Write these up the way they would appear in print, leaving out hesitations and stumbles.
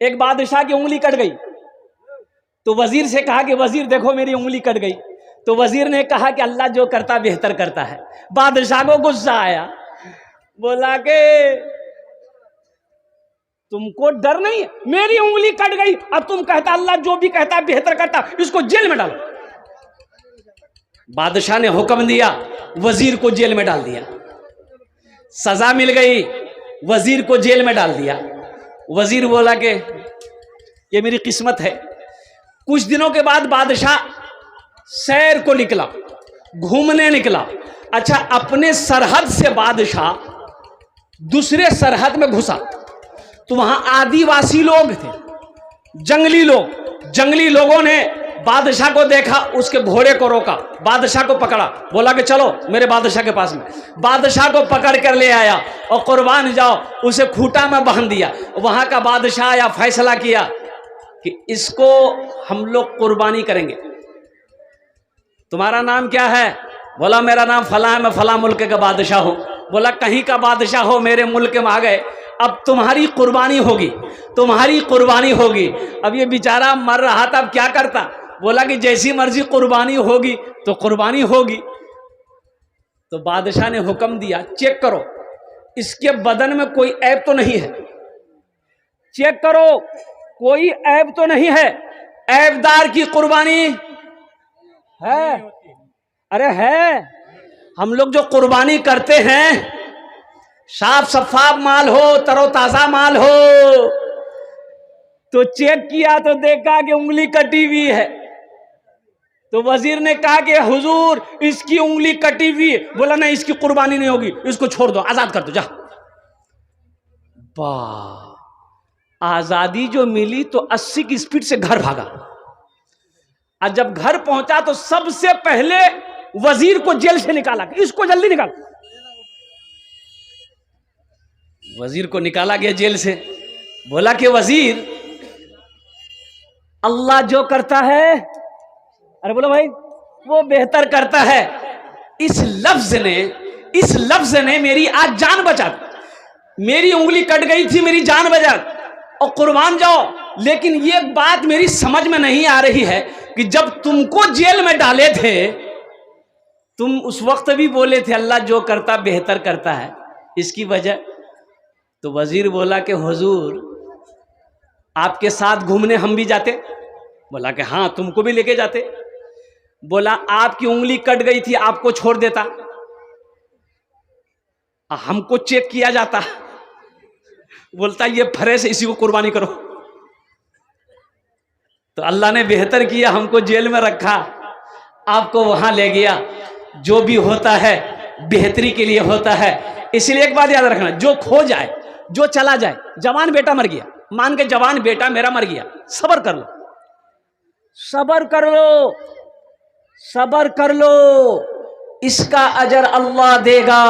एक बादशाह की उंगली कट गई तो वजीर से कहा कि वजीर देखो मेरी उंगली कट गई। तो वजीर ने कहा कि अल्लाह जो करता बेहतर करता है। बादशाह को गुस्सा आया, बोला कि तुमको डर नहीं है, मेरी उंगली कट गई अब तुम कहता अल्लाह जो भी कहता है बेहतर करता, इसको जेल में डालो। बादशाह ने हुक्म दिया, वजीर को जेल में डाल दिया। सजा मिल गई, वजीर को जेल में डाल दिया। वजीर बोला कि ये मेरी किस्मत है। कुछ दिनों के बाद बादशाह सैर को निकला, घूमने निकला। अच्छा, अपने सरहद से बादशाह दूसरे सरहद में घुसा तो वहां आदिवासी लोग थे, जंगली लोग। जंगली लोगों ने बादशाह को देखा, उसके घोड़े को रोका, बादशाह को पकड़ा, बोला कि चलो मेरे बादशाह के पास में। बादशाह को पकड़ कर ले आया और कुर्बान जाओ, उसे खूंटा में बांध दिया। वहां का बादशाह या फैसला किया कि इसको हम लोग कुर्बानी करेंगे। तुम्हारा नाम क्या है? बोला मेरा नाम फला है, मैं फला मुल्क का बादशाह हूं। बोला कहीं का बादशाह हो, मेरे मुल्क में आ गए, अब तुम्हारी कुर्बानी होगी, तुम्हारी कुर्बानी होगी। अब ये बेचारा मर रहा था, अब क्या करता? बोला कि जैसी मर्जी कुर्बानी होगी तो कुर्बानी होगी। तो बादशाह ने हुक्म दिया, चेक करो इसके बदन में कोई ऐब तो नहीं है, चेक करो कोई ऐब तो नहीं है। ऐबदार की कुर्बानी है? अरे है। हम लोग जो कुर्बानी करते हैं, साफ सफाफ माल हो, तरोताजा माल हो, तो चेक किया तो देखा कि उंगली कटी हुई है। तो वजीर ने कहा कि हुजूर इसकी उंगली कटी हुई है। बोला नहीं, इसकी कुर्बानी नहीं होगी, इसको छोड़ दो, आजाद कर दो, जा। वाह, आजादी जो मिली तो 80 की स्पीड से घर भागा। और जब घर पहुंचा तो सबसे पहले वजीर को जेल से निकाला, इसको जल्दी निकाल। वजीर को निकाला गया जेल से। बोला कि वजीर, अल्लाह जो करता है, अरे बोलो भाई, वो बेहतर करता है। इस लफ्ज ने मेरी आज जान बचा दी। मेरी उंगली कट गई थी, मेरी जान बचा और कुर्बान जाओ। लेकिन ये बात मेरी समझ में नहीं आ रही है कि जब तुमको जेल में डाले थे, तुम उस वक्त भी बोले थे अल्लाह जो करता बेहतर करता है, इसकी वजह। तो वजीर बोला कि हुजूर आपके साथ घूमने हम भी जाते। बोला कि हाँ, तुमको भी लेके जाते। बोला आपकी उंगली कट गई थी, आपको छोड़ देता, हमको चेक किया जाता, बोलता ये फरेस है, इसी को कुर्बानी करो। तो अल्लाह ने बेहतर किया, हमको जेल में रखा, आपको वहां ले गया। जो भी होता है बेहतरी के लिए होता है। इसलिए एक बात याद रखना, जो खो जाए, जो चला जाए, जवान बेटा मर गया, मान के जवान बेटा मेरा मर गया, सब्र कर लो, सब्र कर लो, सब्र कर लो, इसका अजर अल्लाह देगा।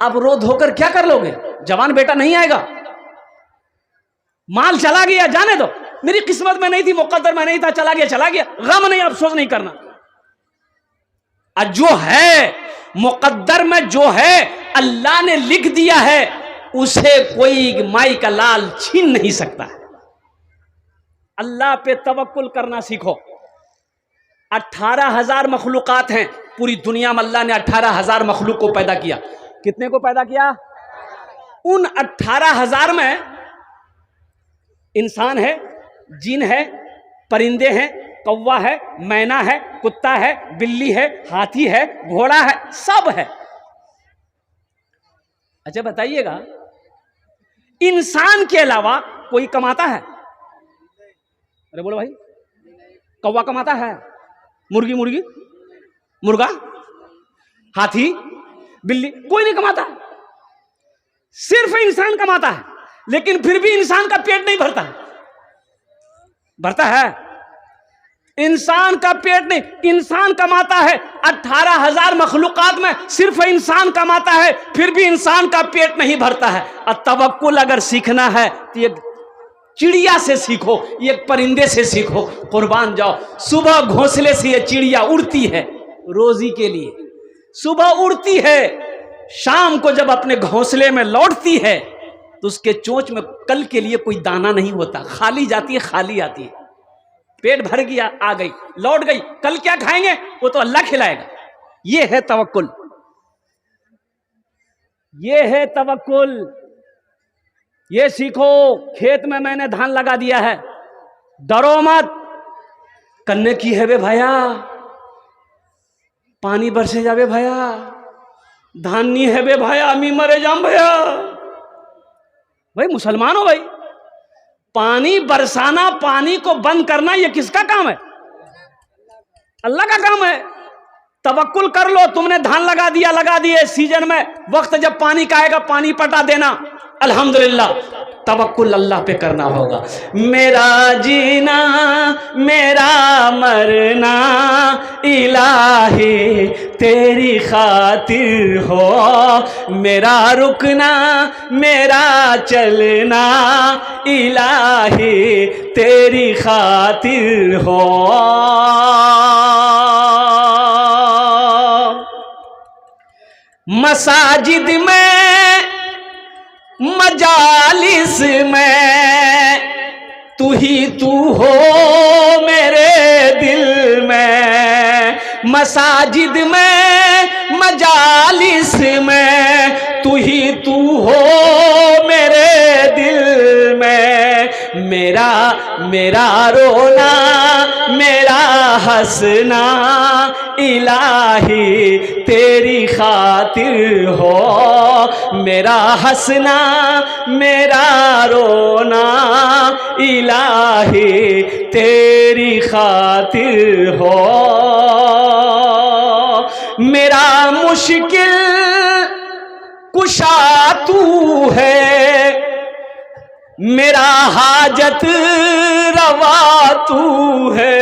अब रो धोकर क्या कर लोगे? जवान बेटा नहीं आएगा, माल चला गया, जाने दो, मेरी किस्मत में नहीं थी, मुकद्दर में नहीं था, चला गया, चला गया, गम नहीं, अफसोस नहीं करना। और जो है मुकद्दर में, जो है अल्लाह ने लिख दिया है, उसे कोई माई का लाल छीन नहीं सकता है। अल्लाह पे तवक्कुल करना सीखो। 18,000 मखलूकात हैं पूरी दुनिया में, अल्लाह ने 18,000 मखलूक को पैदा किया। कितने को पैदा किया? उन 18,000 में इंसान है, जिन है, परिंदे हैं, कौवा है, मैना है, कुत्ता है, बिल्ली है, हाथी है, घोड़ा है, सब है। अच्छा बताइएगा, इंसान के अलावा कोई कमाता है? अरे बोलो भाई, कौवा कमाता है? मुर्गी मुर्गा, हाथी, बिल्ली, कोई नहीं कमाता है, सिर्फ इंसान कमाता है। लेकिन फिर भी इंसान का पेट नहीं भरता है। भरता है? इंसान का पेट नहीं, इंसान कमाता है। 18,000 मखलूकात में सिर्फ इंसान कमाता है, फिर भी इंसान का पेट नहीं भरता है। और तवक्कुल अगर सीखना है तो ये चिड़िया से सीखो, ये परिंदे से सीखो, कुर्बान जाओ। सुबह घोंसले से ये चिड़िया उड़ती है रोजी के लिए, सुबह उड़ती है, शाम को जब अपने घोंसले में लौटती है तो उसके चोंच में कल के लिए कोई दाना नहीं होता, खाली जाती है खाली आती है। पेट भर गया, आ गई, लौट गई, कल क्या खाएंगे वो तो अल्लाह खिलाएगा। ये है तवक्कुल, ये है तवक्कुल। ये सीखो। खेत में मैंने धान लगा दिया है, डरो मत, कन्ने की है बे भैया, पानी बरसे जावे भैया, धान नहीं है बे भैया, अमी मरे जाम भैया। भाई मुसलमान हो भाई, पानी बरसाना, पानी को बंद करना, ये किसका काम है? अल्लाह का काम है। तवक्कुल कर लो, तुमने धान लगा दिया, लगा दिए, सीजन में वक्त जब पानी का आएगा पानी पटा देना, अल्हम्दुलिल्लाह। तवक्कुल अल्लाह पे करना होगा। मेरा जीना मेरा मरना इलाही तेरी खातिर हो, मेरा रुकना मेरा चलना इलाही तेरी खातिर हो। मसाजिद में मजालिस में तू ही तू हो मेरे दिल में, मसाजिद में मजालिस में तू ही तू हो मेरे दिल में, मेरा मेरा रोना मेरा हंसना इलाही तेरी खातिर हो, मेरा हंसना मेरा रोना इलाही तेरी खातिर हो। मेरा मुश्किल कुशा तू है, मेरा हाजत रवा तू है।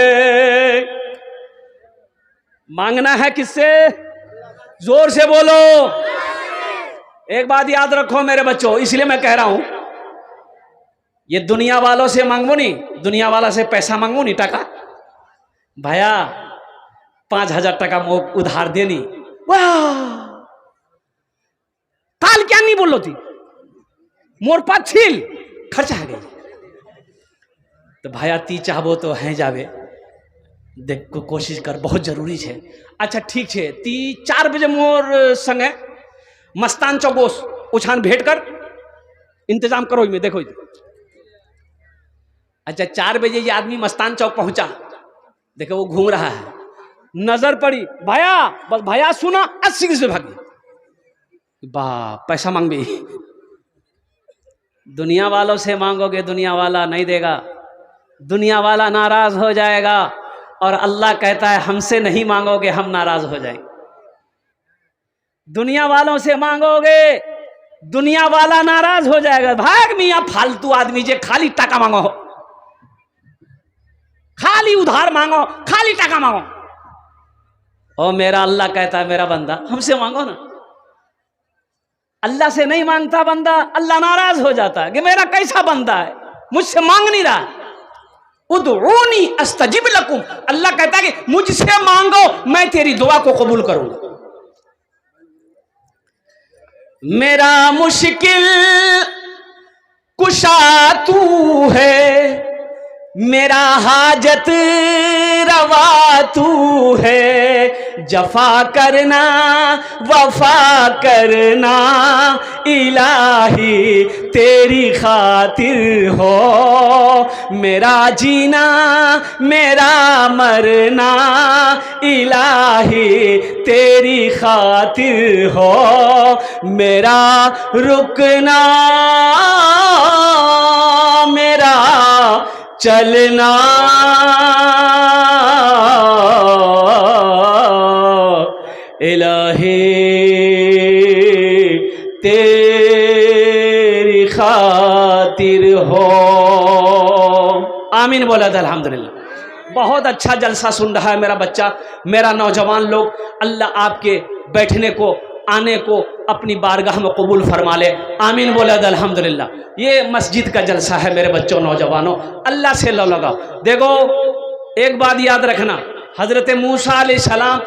मांगना है किससे? जोर से बोलो। एक बात याद रखो मेरे बच्चों, इसलिए मैं कह रहा हूं, ये दुनिया वालों से मांगो नहीं, दुनिया वाला से पैसा मांगो नहीं, टका भैया 5,000 टका मोक उधार देनी, वाह काल क्या नहीं बोलो थी, मोर पास छील खर्चा है गई। तो भैया ती चाहबो तो हैं जावे, देख को कोशिश कर, बहुत जरूरी है। अच्छा ठीक है, ती 4 बजे मोर संगे मस्तान चौकोस उछान भेंट कर इंतजाम करो में, देखो। अच्छा 4 बजे ये आदमी मस्तान चौक पहुंचा, देखो वो घूम रहा है, नजर पड़ी भैया, बस भैया सुना 80 से भागी, वाह पैसा मांग भी। दुनिया वालों से मांगोगे दुनिया वाला नहीं देगा, दुनिया वाला नाराज हो जाएगा, और अल्लाह कहता है हमसे नहीं मांगोगे हम नाराज हो जाएंगे। दुनिया वालों से मांगोगे दुनिया वाला नाराज हो जाएगा। भाग मियां फालतू आदमी जे खाली टका मांगो, खाली उधार मांगो, खाली टका मांगो। ओ मेरा अल्लाह कहता है मेरा बंदा हमसे मांगो ना। अल्लाह से नहीं मांगता बंदा, अल्लाह नाराज हो जाता है कि मेरा कैसा बंदा है, मुझसे मांग नहीं रहा। उदऊनी अस्तजिब लकुम, अल्लाह कहता है कि मुझसे मांगो मैं तेरी दुआ को कबूल करूंगा। मेरा मुश्किल कुशा तू है, मेरा हाजत रवा तू है, जफा करना वफा करना इलाही तेरी खातिर हो, मेरा जीना मेरा मरना इलाही तेरी खातिर हो, मेरा रुकना मेरा चलना इलाही तेरी खातिर हो। आमीन बोला था अल्हम्दुलिल्लाह। बहुत अच्छा जलसा सुन रहा है मेरा बच्चा, मेरा नौजवान लोग, अल्लाह आपके बैठने को आने को अपनी बारगाह में कबूल फरमा ले। आमीन बोला अल्हम्दुलिल्लाह। ये मस्जिद का जलसा है मेरे बच्चों नौजवानों, अल्लाह से लो लगाओ। देखो एक बात याद रखना, हजरत मूसा अलैहिस्सलाम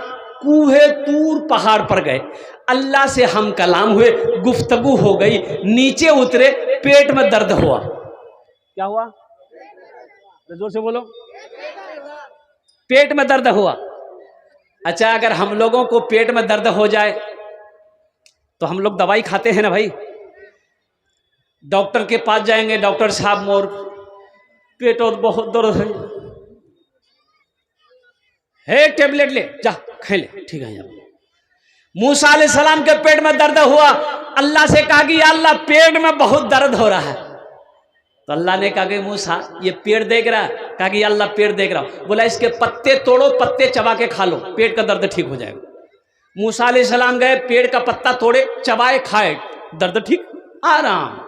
कूहे तूर पहाड़ पर गए, अल्लाह से हम कलाम हुए, गुफ्तगू हो गई, नीचे उतरे, पेट में दर्द हुआ। क्या हुआ? जोर से बोलो। पेट में दर्द हुआ। अच्छा, अगर हम लोगों को पेट में दर्द हो जाए तो हम लोग दवाई खाते हैं ना भाई। डॉक्टर के पास जाएंगे, डॉक्टर साहब मोर पेट और बहुत दर्द है, टेबलेट ले जा, खा ले, ठीक है। मूसा अलैहिस्सलाम के पेट में दर्द हुआ, अल्लाह से कहा कि या अल्लाह पेट में बहुत दर्द हो रहा है। तो अल्लाह ने कहा कि मूसा ये पेड़ देख रहा है? कहा कि अल्लाह पेड़ देख रहा हूं। बोला इसके पत्ते तोड़ो, पत्ते चबा के खा लो, पेट का दर्द ठीक हो जाएगा। मूसा अलैहिस्सलाम गए, पेड़ का पत्ता तोड़े, चबाए, खाए, दर्द ठीक, आराम।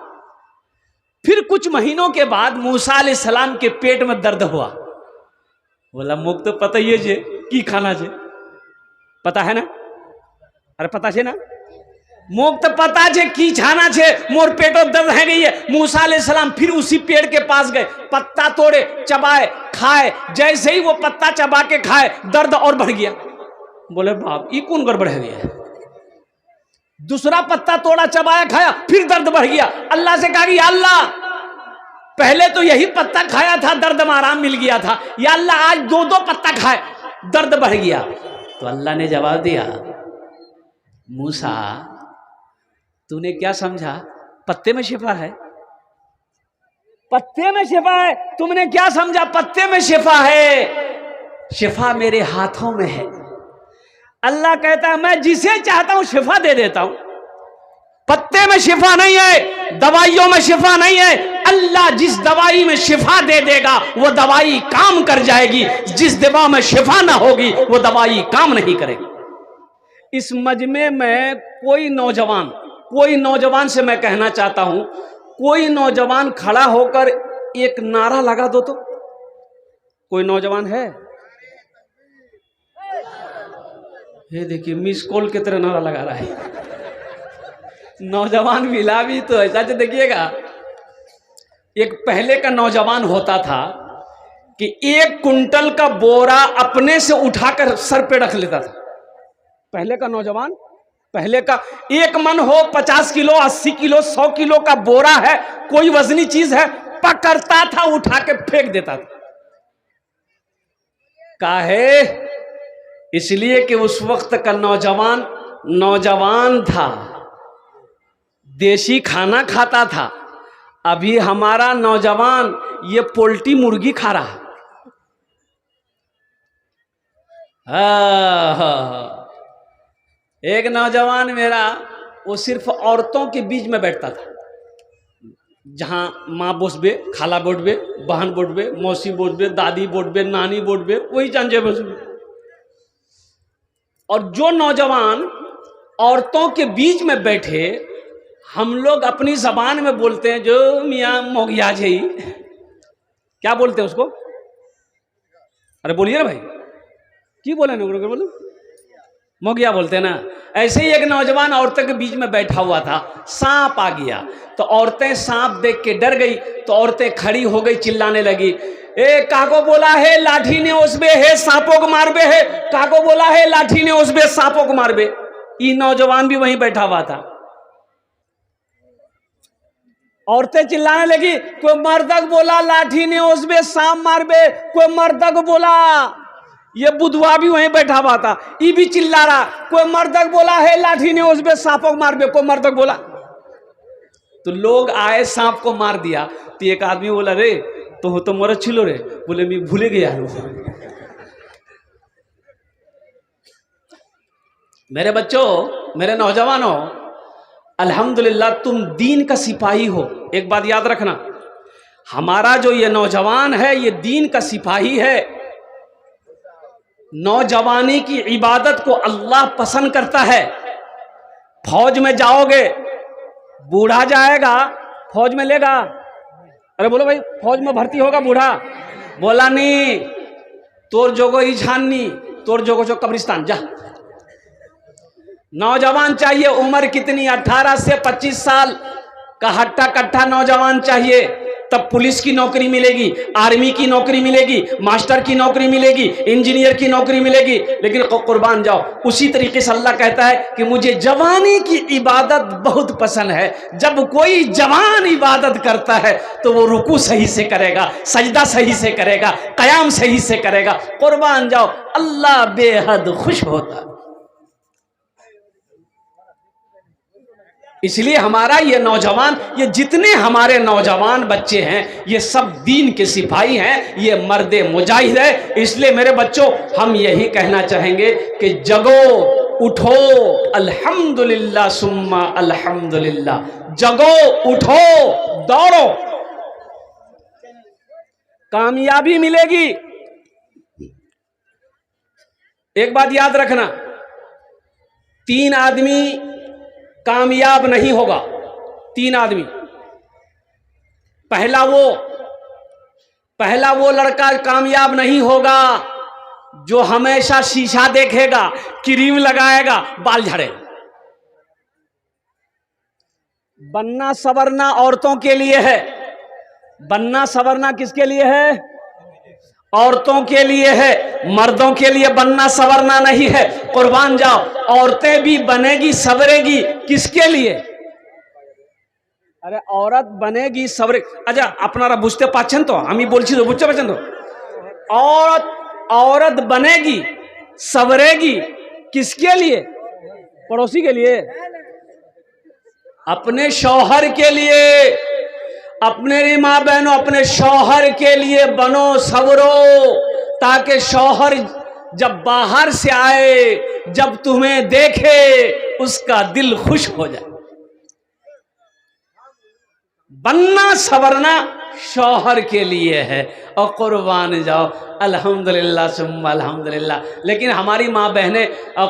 फिर कुछ महीनों के बाद मूसा अलैहिस्सलाम के पेट में दर्द हुआ। बोला मुख तो पता ही है की खाना छे, पता है ना? अरे पता छे ना, मोक तो पता छे की छाना छे, मोर पेटो दर्द है गई है। मूसा अलैहिस्सलाम फिर उसी पेड़ के पास गए, पत्ता तोड़े, चबाए, खाए। जैसे ही वो पत्ता चबा के खाए, दर्द और बढ़ गया। बोले बाप ये कौन गड़बड़ है गया? दूसरा पत्ता तोड़ा, चबाया, खाया, फिर दर्द बढ़ गया। अल्लाह से कहा कि अल्लाह पहले तो यही पत्ता खाया था, दर्द में आराम मिल गया था, या अल्लाह आज दो दो पत्ता खाए, दर्द बढ़ गया। तो अल्लाह ने जवाब दिया, मूसा तूने क्या समझा? पत्ते में शिफा है, पत्ते में शिफा है। तुमने क्या समझा? पत्ते में शिफा है। शिफा मेरे हाथों में है। अल्लाह कहता है मैं जिसे चाहता हूं शिफा दे देता हूं। पत्ते में शिफा नहीं है, दवाइयों में शिफा नहीं है। अल्लाह जिस दवाई में शिफा दे देगा वो दवाई काम कर जाएगी, जिस दवा में शिफा ना होगी वो दवाई काम नहीं करेगी। इस मजमे में कोई नौजवान से मैं कहना चाहता हूं, कोई नौजवान खड़ा होकर एक नारा लगा दो तो। कोई नौजवान है? ये देखिए मिस कॉल की तरह नारा लगा रहा है। नौजवान मिला भी तो ऐसा तो देखिएगा। एक पहले का नौजवान होता था कि 1 कुंटल का बोरा अपने से उठाकर सर पे रख लेता था। पहले का नौजवान, पहले का 1 मन हो, 50 किलो, 80 किलो, 100 किलो का बोरा है, कोई वजनी चीज है, पकड़ता था, उठा के फेंक देता था। काहे? इसलिए कि उस वक्त का नौजवान था, देसी खाना खाता था। अभी हमारा नौजवान ये पोल्ट्री मुर्गी खा रहा है। एक नौजवान मेरा, वो सिर्फ औरतों के बीच में बैठता था। जहां माँ बोसबे, खाला बोटबे, बहन बोटबे, मौसी बोटबे, दादी बोटबे, नानी बोटबे, वही जान बोसबे। और जो नौजवान औरतों के बीच में बैठे, हम लोग अपनी जबान में बोलते हैं जो मियाँ मोगिया जी, क्या बोलते हैं उसको? अरे बोलिए ना भाई, की बोले ना, बोलो मोगिया बोलते हैं ना। ऐसे ही एक नौजवान औरतों के बीच में बैठा हुआ था, सांप आ गया तो औरतें सांप देख के डर गई, तो औरतें खड़ी हो गई, चिल्लाने लगी, ए काको बोला है लाठी ने उसबे है सांपों को मारबे है, काको बोला है लाठी ने उसबे सांपों को मारबे। ये नौजवान भी वहीं बैठा हुआ था। औरतें चिल्लाने लगी, कोई मर्दक बोला लाठी ने उसबे सांप मारबे, कोई मर्दक बोला। ये बुधवा भी वहीं बैठा हुआ था, ये भी चिल्ला रहा, कोई मर्दक बोला है लाठी ने उसबे सांपों को मारबे, कोई मर्दक बोला। तो लोग आए, सांप को मार दिया। तो एक आदमी बोला, रे तो मर छिलो रे। बोले मैं भूले गया। मेरे बच्चों, मेरे नौजवानों, अल्हम्दुलिल्लाह तुम दीन का सिपाही हो। एक बात याद रखना, हमारा जो ये नौजवान है ये दीन का सिपाही है। नौजवानी की इबादत को अल्लाह पसंद करता है। फौज में जाओगे, बूढ़ा जाएगा फौज में लेगा। अरे बोलो भाई, फौज में भर्ती होगा बूढ़ा? बोला नहीं, तोर जोगो ही छाननी, तोर जोगो जो कब्रिस्तान जा। नौजवान चाहिए, उम्र कितनी? 18 से 25 साल का हट्टा कट्ठा नौजवान चाहिए, तब पुलिस की नौकरी मिलेगी, आर्मी की नौकरी मिलेगी, मास्टर की नौकरी मिलेगी, इंजीनियर की नौकरी मिलेगी। लेकिन कुर्बान जाओ, उसी तरीके से अल्लाह कहता है कि मुझे जवानी की इबादत बहुत पसंद है। जब कोई जवान इबादत करता है तो वो रुकू सही से करेगा, सजदा सही से करेगा, कयाम सही से करेगा। कुर्बान जाओ, अल्लाह बेहद खुश होता है। इसलिए हमारा ये नौजवान, ये जितने हमारे नौजवान बच्चे हैं, ये सब दीन के सिपाही हैं, ये मर्दे मुजाहिद है। इसलिए मेरे बच्चों, हम यही कहना चाहेंगे कि जगो, उठो, अल्हम्दुलिल्लाह सुम्मा अल्हम्दुलिल्लाह। जगो, उठो, दौड़ो, कामयाबी मिलेगी। एक बात याद रखना, 3 आदमी कामयाब नहीं होगा। 3 आदमी, पहला वो लड़का कामयाब नहीं होगा जो हमेशा शीशा देखेगा, क्रीम लगाएगा, बाल झड़ेगा। बनना संवरना औरतों के लिए है। बनना संवरना किसके लिए है? औरतों के लिए है, मर्दों के लिए बनना संवरना नहीं है। कुर्बान जाओ, औरतें भी बनेगी संवरेगी, किसके लिए? अरे औरत बनेगी संवरे, अच्छा अपनारा बुझते पाচ্ছেন তো, আমি বলছি তো, বুঝতে পারছেন তো? औरत बनेगी संवरेगी, किसके लिए? पड़ोसी के लिए, अपने शौहर के लिए। अपने माँ बहनों, अपने शौहर के लिए बनो, संवरो, ताकि शौहर जब बाहर से आए, जब तुम्हें देखे, उसका दिल खुश हो जाए। बनना संवरना शौहर के लिए है। और कुर्बान जाओ, अल्हम्दुलिल्लाह सुम्मा अल्हम्दुलिल्लाह। लेकिन हमारी माँ बहनें,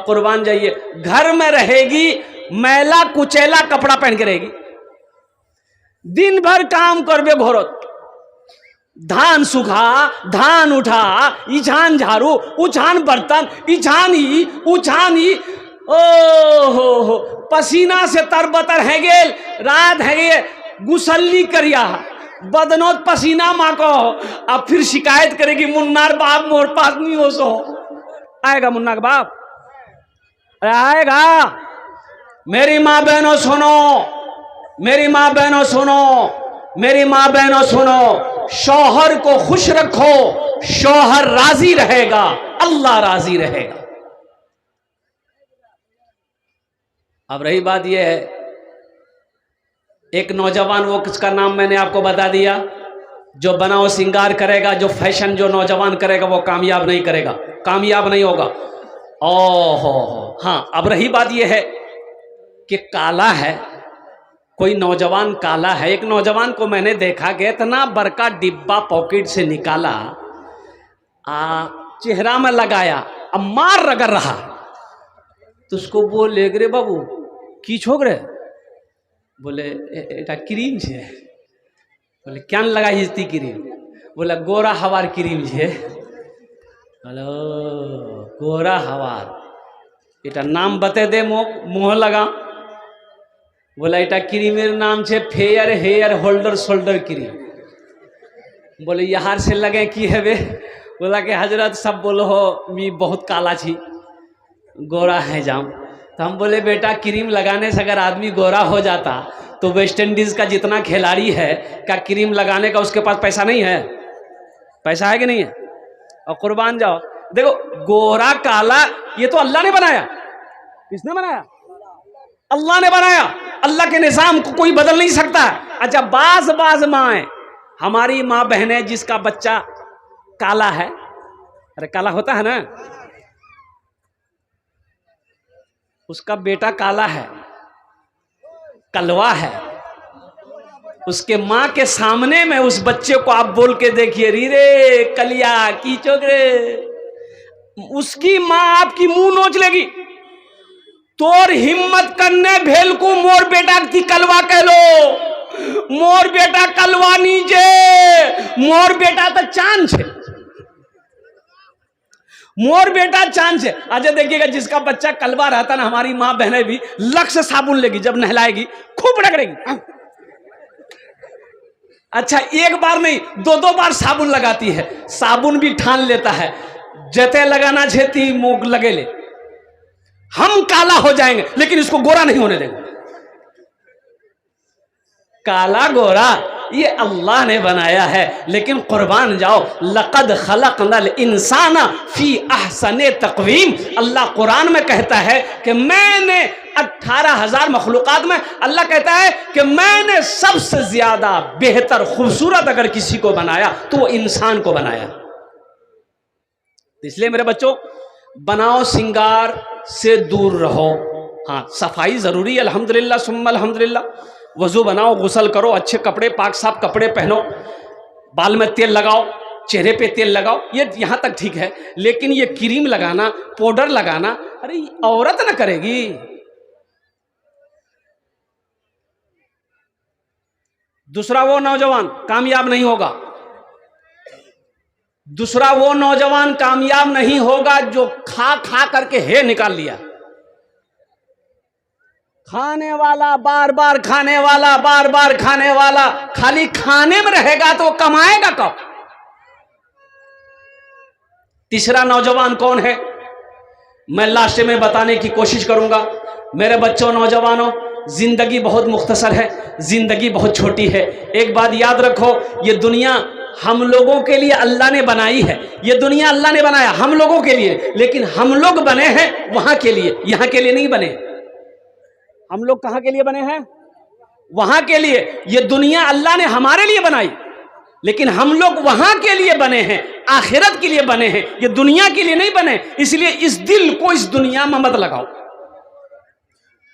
कुर्बान जाइए, घर में रहेगी, मैला कुचैला कपड़ा पहन के रहेगी, दिन भर काम करबे घोरत, धान सुखा, धान उठा, इछान झाड़ू, उछान बर्तन, इछानी उछानी, ओ हो, पसीना से तरबतर है गेल, रात है गे गुसल्ली करिया, बदनोत पसीना माँ को। अब फिर शिकायत करेगी, मुन्नार बाप मोर पास नहीं हो सो। आएगा मुन्ना का बाप? अरे आएगा। मेरी माँ बहनों सुनो, मेरी माँ बहनों सुनो, मेरी माँ बहनों सुनो, शौहर को खुश रखो, शौहर राजी रहेगा, अल्लाह राजी रहेगा। अब रही बात यह है, एक नौजवान, वो किसका नाम मैंने आपको बता दिया, जो बनाओ सिंगार करेगा, जो फैशन जो नौजवान करेगा, वो कामयाब नहीं करेगा, कामयाब नहीं होगा। ओहो, हाँ। अब रही बात यह है कि काला है, कोई नौजवान काला है। एक नौजवान को मैंने देखा कि इतना बड़का डिब्बा पॉकेट से निकाला, चेहरा में लगाया, अब मार रगड़ रहा। तो उसको बोले, रे बाबू की छोक रे? बोले एटा क्रीम छे। बोले क्या लगाई इतनी क्रीम? बोले गोरा हवार क्रीम छे। बोले गोरा हवार, एटा नाम बते दे, मुँह लगा। बोला एटा क्रीमेर नाम छे fair hair holder shoulder cream. बोले यहाँ से लगे की है बे? बोला कि हजरत सब बोलो हो मी बहुत काला छी, गोरा है जाम। तो हम बोले बेटा, क्रीम लगाने से अगर आदमी गोरा हो जाता तो वेस्ट इंडीज का जितना खिलाड़ी है, क्या क्रीम लगाने का उसके पास पैसा नहीं है? पैसा है कि नहीं है? और कुर्बान जाओ, देखो गोरा काला ये तो अल्लाह ने बनाया। किसने बनाया? अल्लाह ने बनाया। अल्लाह के निजाम को कोई बदल नहीं सकता। अच्छा, बाज माँ, हमारी माँ बहनें जिसका बच्चा काला है, अरे काला होता है ना, उसका बेटा काला है, कलवा है, उसके माँ के सामने में उस बच्चे को आप बोल के देखिए, रीरे कलिया की चोगरे, उसकी माँ आपकी मुंह नोच लेगी। तोर हिम्मत करने भेल को मोर बेटा की कलवा कह लो, मोर बेटा कलवा नीचे, मोर बेटा तो चांद है, मोर बेटा चांद है। अच्छा देखिएगा, जिसका बच्चा कलवा रहता ना, हमारी माँ बहनें भी लक्ष्य साबुन लेगी, जब नहलाएगी खूब रगड़ेगी, अच्छा, एक बार नहीं, दो दो बार साबुन लगाती है। साबुन भी ठान लेता है, जते लगाना छेती मुंह लगे ले, हम काला हो जाएंगे लेकिन इसको गोरा नहीं होने देंगे। काला गोरा ये अल्लाह ने बनाया है, लेकिन कुर्बान जाओ, लक़द खलक़नल इंसाना फी अहसने तक़वीम। अल्लाह कुरान में कहता है कि मैंने 18,000 मखलूक़ात में, अल्लाह कहता है कि मैंने सबसे ज्यादा बेहतर खूबसूरत अगर किसी को बनाया तो वो इंसान को बनाया। इसलिए मेरे बच्चों, बनाओ सिंगार से दूर रहो। हाँ, सफाई जरूरी है, अल्हम्दुलिल्लाह सुम्मा अल्हम्दुलिल्लाह। वजू बनाओ, गुसल करो, अच्छे कपड़े, पाक साफ कपड़े पहनो, बाल में तेल लगाओ, चेहरे पे तेल लगाओ, ये यहां तक ठीक है। लेकिन ये क्रीम लगाना, पाउडर लगाना, अरे औरत ना करेगी। दूसरा वो नौजवान कामयाब नहीं होगा, दूसरा वो नौजवान कामयाब नहीं होगा जो खा खा करके हे निकाल लिया। खाने वाला, बार बार खाने वाला, बार बार खाने वाला, खाली खाने में रहेगा तो कमाएगा कब? तीसरा नौजवान कौन है, मैं लास्ट में बताने की कोशिश करूंगा। मेरे बच्चों, नौजवानों, जिंदगी बहुत मुख्तसर है, जिंदगी बहुत छोटी है। एक बात याद रखो, ये दुनिया हम लोगों के लिए अल्लाह ने बनाई है। ये दुनिया अल्लाह ने बनाया हम लोगों के लिए, लेकिन हम लोग बने हैं वहां के लिए, यहां के लिए नहीं बने। हम लोग कहां के लिए बने हैं? वहां के लिए। ये दुनिया अल्लाह ने हमारे लिए बनाई, लेकिन हम लोग वहां के लिए बने हैं, आखिरत के लिए बने हैं, ये दुनिया के लिए नहीं बने। इसलिए इस दिल को इस दुनिया में मत लगाओ।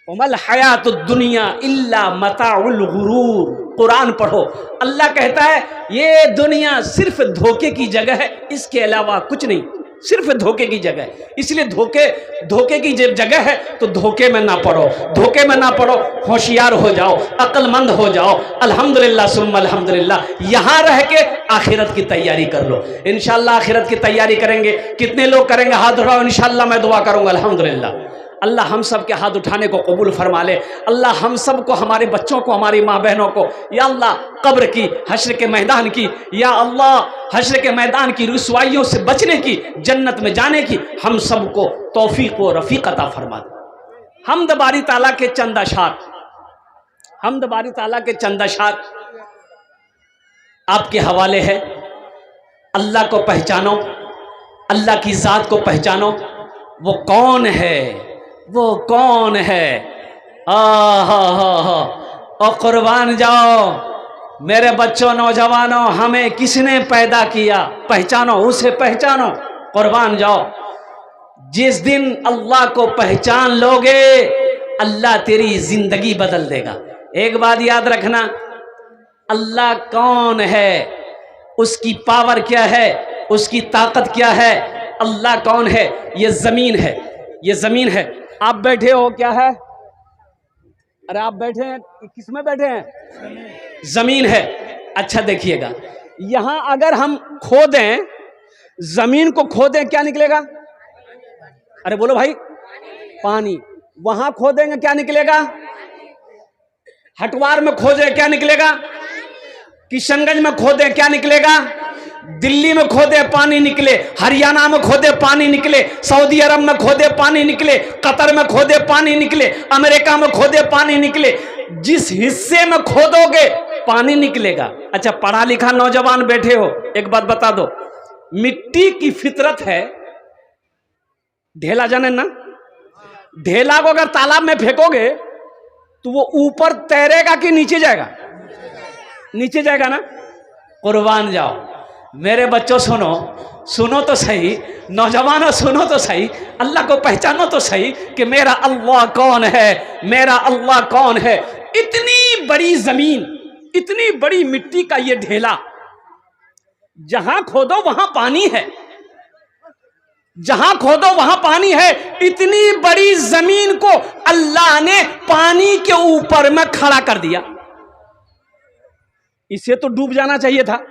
उमल हयातुद दुनिया इल्ला मताउल गुरूर। कुरान पढ़ो, अल्लाह कहता है ये दुनिया सिर्फ धोखे की जगह है, इसके अलावा कुछ नहीं, सिर्फ धोखे की जगह है। इसलिए धोखे की जब जगह है तो धोखे में ना पड़ो, धोखे में ना पड़ो, होशियार हो जाओ, अक्लमंद हो जाओ। अल्हम्दुलिल्लाह सुम्मा अल्हम्दुलिल्लाह। यहां रह के आखिरत की तैयारी कर लो। इंशाअल्लाह आखिरत की तैयारी करेंगे। कितने लोग करेंगे? हाथ उठाओ, इंशाअल्लाह मैं दुआ करूंगा। अल्हम्दुलिल्लाह। अल्लाह हम सब के हाथ उठाने को कबूल फरमा ले। अल्लाह हम सब को, हमारे बच्चों को, हमारी माँ बहनों को, या अल्लाह कब्र की, हश्र के मैदान की, या अल्लाह हश्र के मैदान की रुसवाइयों से बचने की, जन्नत में जाने की हम सब को तौफीक व रफ़ीक अता फरमा दे। हम्द बारी ताला के चंद अशार, हम्द बारी ताला के चंद अशार आपके हवाले है। अल्लाह को पहचानो, अल्लाह की ज़ात को पहचानो। वो कौन है, वो कौन है? और कुर्बान जाओ मेरे बच्चों, नौजवानों, हमें किसने पैदा किया? पहचानो, उसे पहचानो, कुर्बान जाओ। जिस दिन अल्लाह को पहचान लोगे, अल्लाह तेरी जिंदगी बदल देगा। एक बात याद रखना, अल्लाह कौन है, उसकी पावर क्या है, उसकी ताकत क्या है। अल्लाह कौन है? ये जमीन है, ये जमीन है। आप बैठे हो, क्या है? अरे आप बैठे हैं, किस में बैठे हैं? जमीन है। अच्छा देखिएगा, यहां अगर हम खोदें, जमीन को खोदें, क्या निकलेगा? अरे बोलो भाई, पानी। वहां खोदेंगे, क्या निकलेगा? हटवार में खोदें, क्या निकलेगा? किशनगंज में खोदें, क्या निकलेगा? दिल्ली में खोदे पानी निकले, हरियाणा में खोदे पानी निकले, सऊदी अरब में खोदे पानी निकले, कतर में खोदे पानी निकले, अमेरिका में खोदे पानी निकले। जिस हिस्से में खोदोगे पानी निकलेगा। अच्छा, पढ़ा लिखा नौजवान बैठे हो, एक बात बता दो, मिट्टी की फितरत है, ढेला जाने ना, ढेला को अगर तालाब में फेंकोगे तो वो ऊपर तैरेगा कि नीचे जाएगा? नीचे जाएगा ना। कुर्बान जाओ मेरे बच्चों, सुनो, सुनो तो सही, नौजवानों सुनो तो सही, अल्लाह को पहचानो तो सही कि मेरा अल्लाह कौन है, मेरा अल्लाह कौन है। इतनी बड़ी जमीन, इतनी बड़ी मिट्टी का ये ढेला, जहां खोदो वहां पानी है, जहां खोदो वहां पानी है। इतनी बड़ी जमीन को अल्लाह ने पानी के ऊपर में खड़ा कर दिया। इसे तो डूब जाना चाहिए था।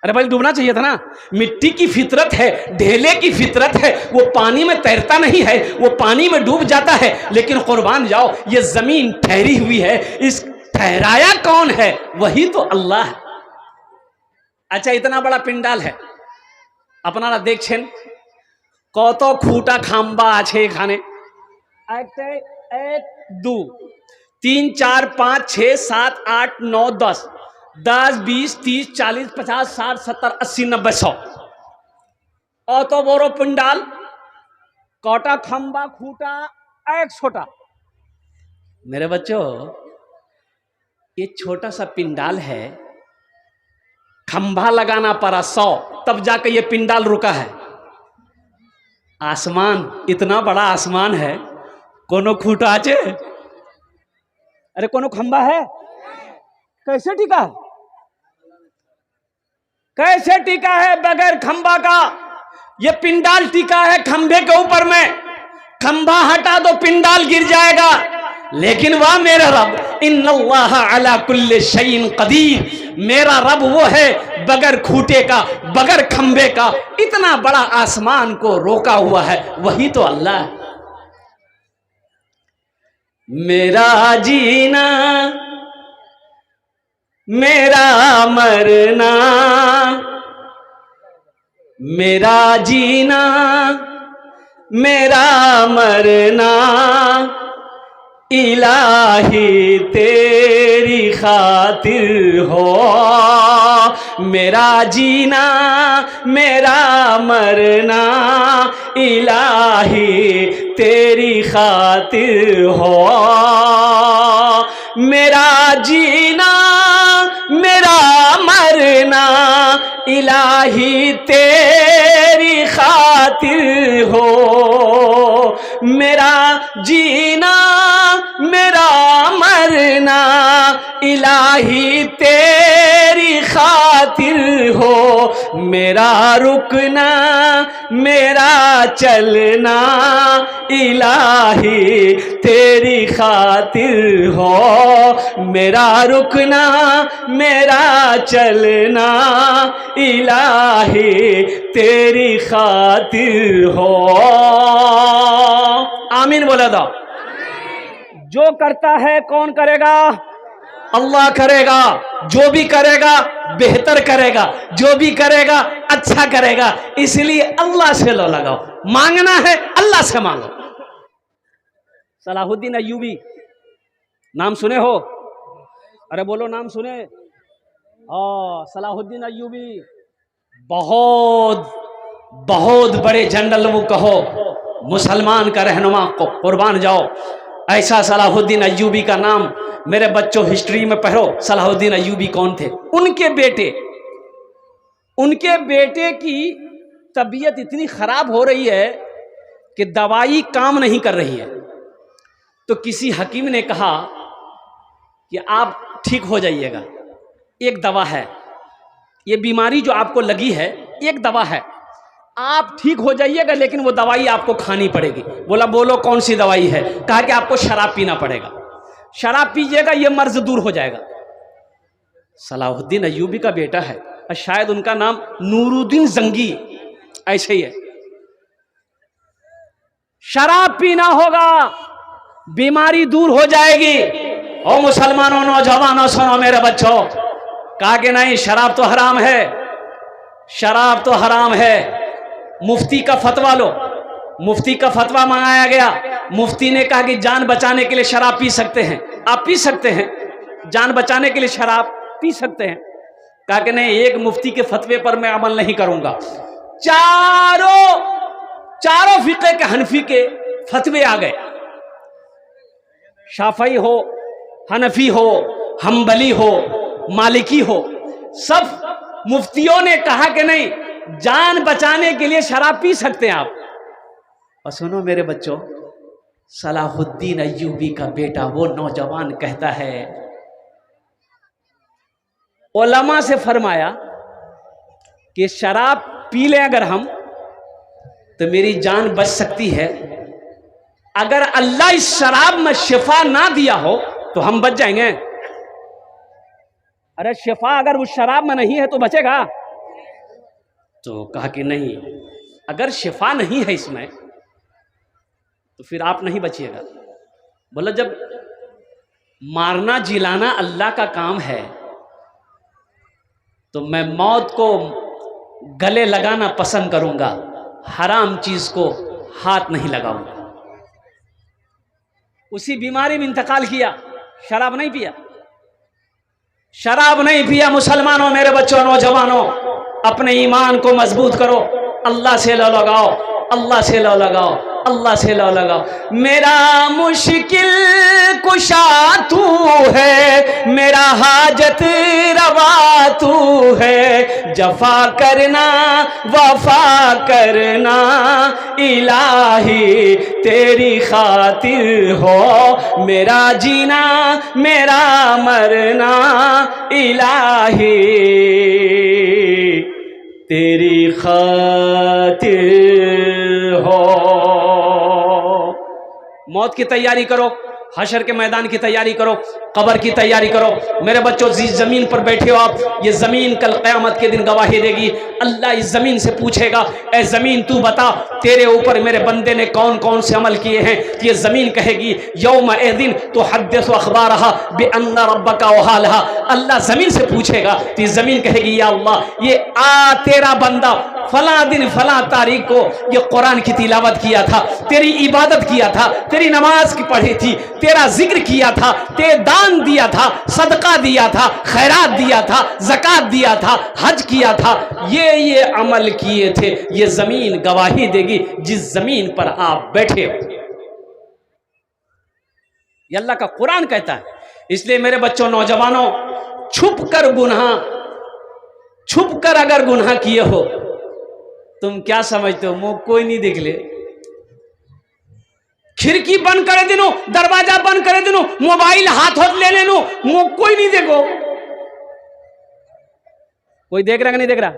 अरे भाई, डूबना चाहिए था ना। मिट्टी की फितरत है, ढेले की फितरत है, वो पानी में तैरता नहीं है, वो पानी में डूब जाता है। लेकिन कुर्बान जाओ, ये जमीन ठहरी हुई है, इस ठहराया कौन है? वही तो अल्लाह है। अच्छा इतना बड़ा पिंडाल है আপনারা দেখছেন কত খুঁটা খাম্বা আছে এখানে 1 2 3 4 5 6 7 8 9 10 10 20 30 40 50 60 70 80 90 100 অত বড় পিন্ডাল কটা খাম্বা খুঁটা 100টা मेरे बच्चों ये छोटा सा पिंडाल है खंभा लगाना पड़ा 100 तब जाकर ये पिंडाल रुका है आसमान इतना बड़ा आसमान है कोनो खूंटा आचे अरे कोनो खंभा है कैसे टिका है कैसे टिका है बगैर खंभा का ये पिंडाल टिका है खंभे के ऊपर में खंभा हटा दो पिंडाल गिर जाएगा लेकिन वाह मेरा रब इन्नल्लाह अला कुल्ले शैइन कदीर मेरा रब वो है बगैर खूंटे का बगैर खंभे का इतना बड़ा आसमान को रोका हुआ है वही तो अल्लाह है मेरा जीना मेरा मरना मेरा जीना मेरा मरना इलाही तेरी खातिर हो मेरा जीना मेरा मरना इलाही तेरी खातिर हो मेरा जीना मेरा मरना इलाही तेरी खातिर हो मेरा जीना मेरा मरना इलाही तेरी खातिर हो मेरा रुकना मेरा चलना इलाही तेरी खातिर हो मेरा रुकना मेरा चलना इलाही तेरी खातिर हो आमीन बोला दो जो करता है कौन करेगा अल्लाह करेगा जो भी करेगा बेहतर करेगा जो भी करेगा अच्छा करेगा इसलिए अल्लाह से लो लगाओ मांगना है अल्लाह से मांगो सलाहुद्दीन अय्यूबी नाम सुने हो अरे बोलो नाम सुने सलाहुद्दीन अय्यूबी बहुत बहुत बड़े जनरल वो कहो मुसलमान का रहनुमा को कुर्बान जाओ ऐसा सलाहुद्दीन अय्यूबी का नाम मेरे बच्चों हिस्ट्री में पढ़ो सलाहुद्दीन अय्यूबी कौन थे उनके बेटे की तबीयत इतनी खराब हो रही है कि दवाई काम नहीं कर रही है तो किसी हकीम ने कहा कि आप ठीक हो जाइएगा एक दवा है ये बीमारी जो आपको लगी है एक दवा है आप ठीक हो जाइएगा लेकिन वो दवाई आपको खानी पड़ेगी बोला बोलो कौन सी दवाई है कहा कि आपको शराब पीना पड़ेगा शराब पीजिएगा ये मर्ज दूर हो जाएगा सलाहुद्दीन अय्यूबी का बेटा है और शायद उनका नाम नूरुद्दीन जंगी ऐसे ही है शराब पीना होगा बीमारी दूर हो जाएगी ओ मुसलमानों नौजवानों सुनो मेरे बच्चों कहा कि नहीं शराब तो हराम है शराब तो हराम है मुफ्ती का फतवा लो मुफ्ती का फतवा मंगाया गया मुफ्ती ने कहा कि जान बचाने के लिए शराब पी सकते हैं आप पी सकते हैं जान बचाने के लिए शराब पी सकते हैं कहा कि नहीं एक मुफ्ती के फतवे पर मैं अमल नहीं करूंगा चारों फिक़े के हनफी के फतवे आ गए शाफई हो हनफी हो हम्बली हो मालिकी हो सब मुफ्तियों ने कहा कि नहीं जान बचाने के लिए शराब पी सकते हैं आप और सुनो मेरे बच्चों सलाहुद्दीन अय्यूबी का बेटा वो नौजवान कहता है उलमा से फरमाया कि शराब पी लें अगर हम तो मेरी जान बच सकती है अगर अल्लाह इस शराब में शिफा ना दिया हो तो हम बच जाएंगे अरे शिफा अगर उस शराब में नहीं है तो बचेगा तो कहा कि नहीं अगर शिफा नहीं है इसमें तो फिर आप नहीं बचिएगा बोला जब मारना जिलाना अल्लाह का काम है तो मैं मौत को गले लगाना पसंद करूंगा, हराम चीज को हाथ नहीं लगाऊंगा। उसी बीमारी में इंतकाल किया, शराब नहीं पिया, शराब नहीं पिया। मुसलमानों, मेरे बच्चों, नौजवानों, अपने ईमान को मजबूत करो, अल्लाह से लो लगाओ, अल्लाह से लो लगाओ, अल्लाह से लो लगाओ। मेरा मुश्किल कुशा तू है, मेरा हाजत रवा तू है, जफा करना वफा करना इलाही तेरी खातिर हो, मेरा जीना मेरा मरना इलाही तेरी खातिर हो। मौत की तैयारी करो, हशर के मैदान की तैयारी करो, कब्र की तैयारी करो। मेरे बच्चों, जिस जमीन पर बैठे हो आप, ये जमीन कल क़यामत के दिन गवाही देगी। अल्लाह इस जमीन से पूछेगा, ए जमीन तू बता तेरे ऊपर मेरे बंदे ने कौन कौन से अमल किए हैं। तो ये जमीन कहेगी यौम ए दिन तो हद्दिसु अखबारहा बिअन्ना रब्बका वहालहा। अल्लाह जमीन से पूछेगा तो ये जमीन कहेगी या अल्लाह, ये तेरा बंदा फला दिन फला तारीख को ये कुरान की तिलावत किया था, तेरी इबादत किया था, तेरी नमाज की पढ़ी थी, तेरा जिक्र किया था, ते दान दिया था, सदका दिया था, खैरात दिया था, ज़कात दिया था, हज किया था, ये अमल किए थे। ये जमीन गवाही देगी जिस जमीन पर आप बैठे हो। ये अल्लाह का कुरान कहता है। इसलिए मेरे बच्चों, नौजवानों, छुप कर गुनाह, छुप कर अगर गुनाह किए हो, तुम क्या समझते हो मुंह कोई नहीं देख ले, खिड़की बंद करे दिनो, दरवाजा बंद करे दिनो, मोबाइल हाथों ले लेनो, मुंह कोई नहीं देखो। कोई देख रहा कि नहीं देख रहा?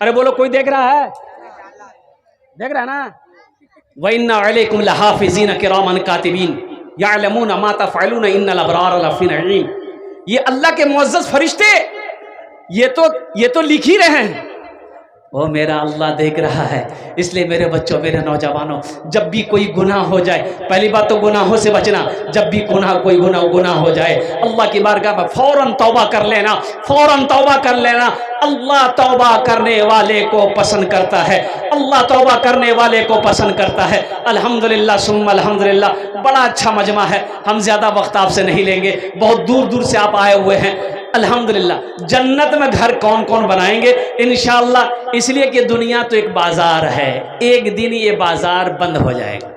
अरे बोलो, कोई देख रहा है? देख रहा है ना? व इन्ना अलैकुम लहाफिज़ीन किरामन कातिबीन यअलमून मा तफ़अलून इन्नल अबरार लफ़ी नईम। ये अल्लाह के मुअज़्ज़ज़ फरिश्ते ये तो लिख ही रहे हैं। वो मेरा अल्लाह देख रहा है। इसलिए मेरे बच्चों, मेरे नौजवानों, जब भी कोई गुनाह हो जाए, पहली बात तो गुनाहों से बचना। जब भी कोई गुनाह हो जाए, अल्लाह की बारगाह में फौरन तौबा कर लेना, फौरन तौबा कर लेना। अल्लाह तौबा करने वाले को पसंद करता है, अल्लाह तौबा करने वाले को पसंद करता है। अल्हम्दुलिल्लाह सुम्मा अल्हम्दुलिल्लाह। बड़ा अच्छा मजमा है, हम ज़्यादा वक्त आपसे नहीं लेंगे, बहुत दूर दूर से आप आए हुए हैं। अल्हम्दुलिल्लाह। जन्नत में घर कौन कौन बनाएंगे इंशाअल्लाह, इसलिए कि दुनिया तो एक बाजार है, एक दिन ये बाजार बंद हो जाएगा।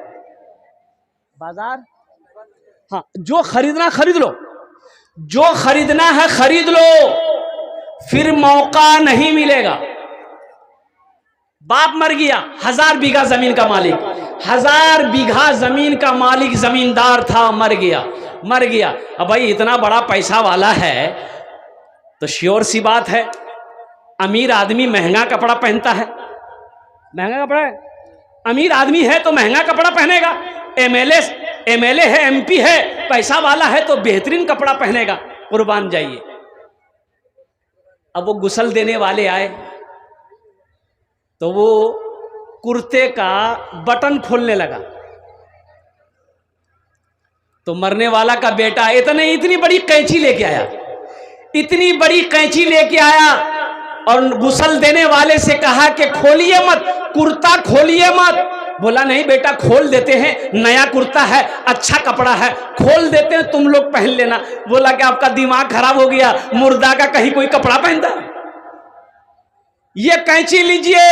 बाजार, हाँ, जो खरीदना खरीद लो, जो खरीदना है खरीद लो, फिर मौका नहीं मिलेगा। बाप मर गया, 1000 बीघा जमीन का मालिक, 1000 बीघा जमीन का मालिक, जमींदार था, मर गया। अब भाई इतना बड़ा पैसा वाला है तो श्योर सी बात है, अमीर आदमी महंगा कपड़ा पहनता है, महंगा कपड़ा है, अमीर आदमी है तो महंगा कपड़ा पहनेगा। एमएलए है, एमपी है, पैसा वाला है तो बेहतरीन कपड़ा पहनेगा। कुर्बान जाइए। अब वो गुस्ल देने वाले आए तो वो कुर्ते का बटन खोलने लगा, तो मरने वाला का बेटा इतनी बड़ी कैंची लेके आया, इतनी बड़ी कैंची लेके आया और गुस्ल देने वाले से कहा कि खोलिए मत, कुर्ता खोलिए मत। बोला नहीं बेटा, खोल देते हैं, नया कुर्ता है, अच्छा कपड़ा है, खोल देते हैं, तुम लोग पहन लेना। बोला कि आपका दिमाग खराब हो गया, मुर्दा का कहीं कोई कपड़ा पहनता? ये कैंची लीजिए,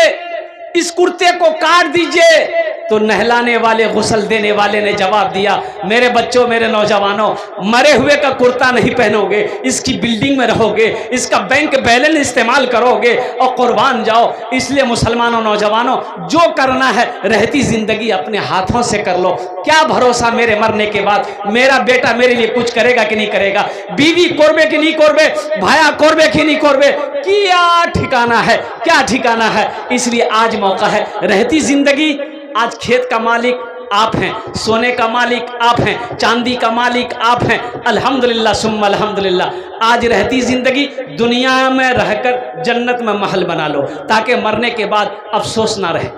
इस कुर्ते को काट दीजिए। तो नहलाने वाले, गुस्ल देने वाले ने जवाब दिया, मेरे बच्चों, मेरे नौजवानों, मरे हुए का कुर्ता नहीं पहनोगे, इसकी बिल्डिंग में रहोगे, इसका बैंक बैलेंस इस्तेमाल करोगे और कुर्बान जाओ। इसलिए मुसलमानों, नौजवानों, जो करना है रहती जिंदगी अपने हाथों से कर लो। क्या भरोसा मेरे मरने के बाद मेरा बेटा मेरे लिए कुछ करेगा कि नहीं करेगा, बीवी कोरबे कि नहीं कोरबे, भाया कोरबे कि नहीं कोरबे, क्या ठिकाना है, क्या ठिकाना है। इसलिए आज मौका है, रहती जिंदगी। आज खेत का मालिक आप हैं, सोने का मालिक आप हैं, चांदी का मालिक आप हैं। अल्हम्दुलिल्लाह सुम्मा अल्हम्दुलिल्लाह। आज रहती जिंदगी दुनिया में रहकर जन्नत में महल बना लो, ताकि मरने के बाद अफसोस ना रहे।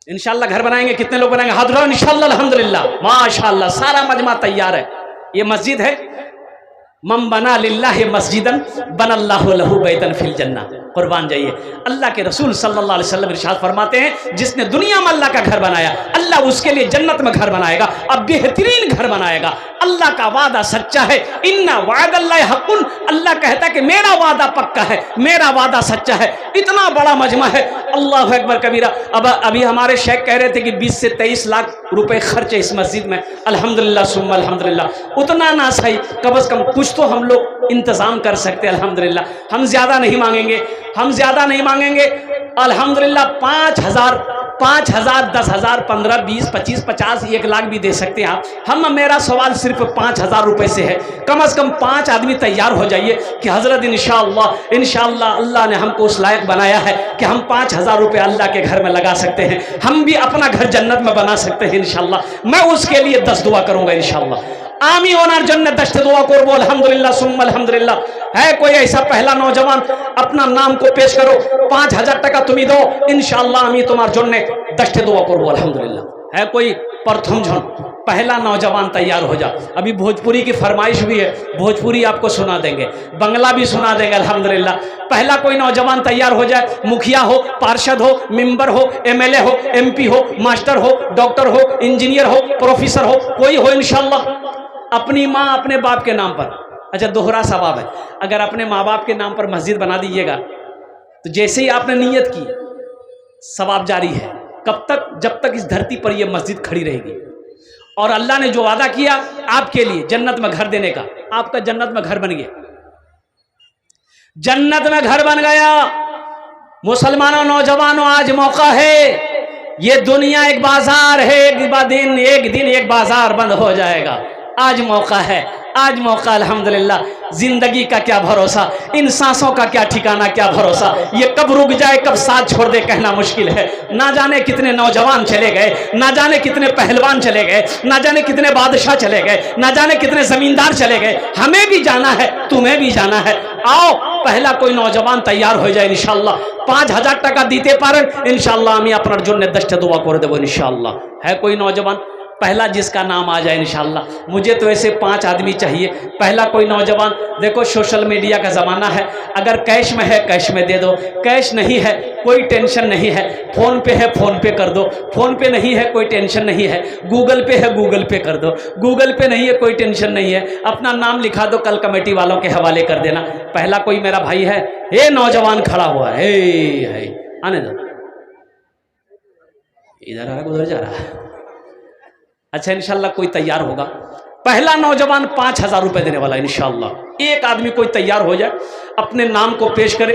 इंशाल्लाह घर बनाएंगे, कितने लोग बनाएंगे? हाथ उठाओ। इंशाल्लाह अल्हम्दुलिल्लाह, माशाल्लाह, सारा मजमा तैयार है। ये मस्जिद है, मम बना लिल्लाहि मस्जिदन बनल्लाहु लहू बैतन फिल जन्ना। कुर्बान जाइए। अल्लाह के रसूल सल्लल्लाहु अलैहि वसल्लम इरशाद फरमाते हैं, जिसने दुनिया में अल्लाह का घर बनाया, अल्लाह उसके लिए जन्नत में घर बनाएगा, अब बेहतरीन घर बनाएगा। अल्लाह का वादा सच्चा है। इन्ना वादल्लाहि हक़्क़ुन, अल्लाह कहता है कि मेरा वादा पक्का है, मेरा वादा सच्चा है। इतना बड़ा मजमा है, अल्लाहु अकबर कबीरा। अब अभी हमारे शेख कह रहे थे कि 20 से 23 लाख रुपए खर्च है इस मस्जिद में। अल्हम्दुलिल्लाह सुम्मा अल्हम्दुलिल्लाह। उतना ना सही, कम से कम कुछ तो हम लोग इंतजाम कर सकते हैं। अल्हम्दुलिल्लाह हम ज्यादा नहीं मांगेंगे, हम ज्यादा नहीं मांगेंगे। अल्हम्दुलिल्लाह 5,000, 5,000, 10,000, 15, 20, 25, 50, 1 लाख भी दे सकते हैं आप। मेरा सवाल सिर्फ 5,000 रुपए से है। कम से कम 5 आदमी तैयार हो जाइए कि हजरत इंशाअल्लाह इंशाअल्लाह अल्लाह ने हमको उस लायक बनाया है कि हम 5,000 रुपये अल्लाह के घर में लगा सकते हैं। हम भी अपना घर जन्नत में बना सकते हैं इंशाअल्लाह। मैं उसके लिए 10 दुआ करूंगा इंशाअल्लाह। आमी ओनार जन्नत 10 दुआ करबो अल्हम्दुलिल्लाह सुम्मा अल्हम्दुलिल्लाह। है कोई ऐसा पहला नौजवान, अपना नाम को पेश करो, 5,000 टाका तुम्हें दो, इंशाअल्लाह आमी तुम्हार जन्ने 10 दुआ करबो अल्हम्दुलिल्लाह। है कोई प्रथम जन पहला नौजवान तैयार हो जा। अभी भोजपुरी की फरमाइश भी है, भोजपुरी आपको सुना देंगे, बंगला भी सुना देंगे अल्हम्दुलिल्लाह। पहला कोई नौजवान तैयार हो जाए, मुखिया हो, पार्षद हो, मेंबर हो, एमएलए हो, एमपी हो, मास्टर हो, डॉक्टर हो, इंजीनियर हो, प्रोफेसर हो, कोई हो इंशाअल्लाह। अपनी माँ अपने बाप के नाम पर, अच्छा दोहरा सवाब है, अगर अपने माँ बाप के नाम पर मस्जिद बना दीजिएगा तो जैसे ही आपने नीयत की सवाब जारी है। कब तक? जब तक इस धरती पर यह मस्जिद खड़ी रहेगी। और अल्लाह ने जो वादा किया आपके लिए जन्नत में घर देने का, आपका जन्नत में घर बन गया, जन्नत में घर बन गया। मुसलमानों, नौजवानों, आज मौका है। ये दुनिया एक बाजार है, एक दिन एक बाजार बंद हो जाएगा। आज मौका है, आज मौका अल्हम्दुलिल्लाह। जिंदगी का क्या भरोसा, इन सांसों का क्या ठिकाना, क्या भरोसा, ये कब रुक जाए कब साथ छोड़ दे कहना मुश्किल है। ना जाने कितने नौजवान चले गए, ना जाने कितने पहलवान चले गए, ना जाने कितने बादशाह चले गए, ना जाने कितने जमींदार चले गए। हमें भी जाना है, तुम्हें भी जाना है। आओ पहला कोई नौजवान तैयार हो जाए इंशाअल्लाह। 5,000 टाका दीते पारें इंशाअल्लाह, हमें अपना जन्नत 10 दुआ कर देव इंशाअल्लाह। है कोई नौजवान पहला जिसका नाम आ जाए इंशाअल्लाह। मुझे तो ऐसे 5 आदमी चाहिए। पहला कोई नौजवान, देखो सोशल मीडिया का ज़माना है, अगर कैश में है कैश में दे दो, कैश नहीं है कोई टेंशन नहीं है, फ़ोन पे है फ़ोन पे कर दो, फ़ोन पे नहीं है कोई टेंशन नहीं है, गूगल पे है गूगल पे कर दो, गूगल पे नहीं है कोई टेंशन नहीं है, अपना नाम लिखा दो, कल कमेटी वालों के हवाले कर देना। पहला कोई मेरा भाई है, ये नौजवान खड़ा हुआ है, आने दो, इधर आ रहा उधर जा रहा है। अच्छा इंशाल्लाह कोई तैयार होगा। पहला नौजवान 5,000 रुपए देने वाला इंशाल्लाह। एक आदमी कोई तैयार हो जाए, अपने नाम को पेश करे।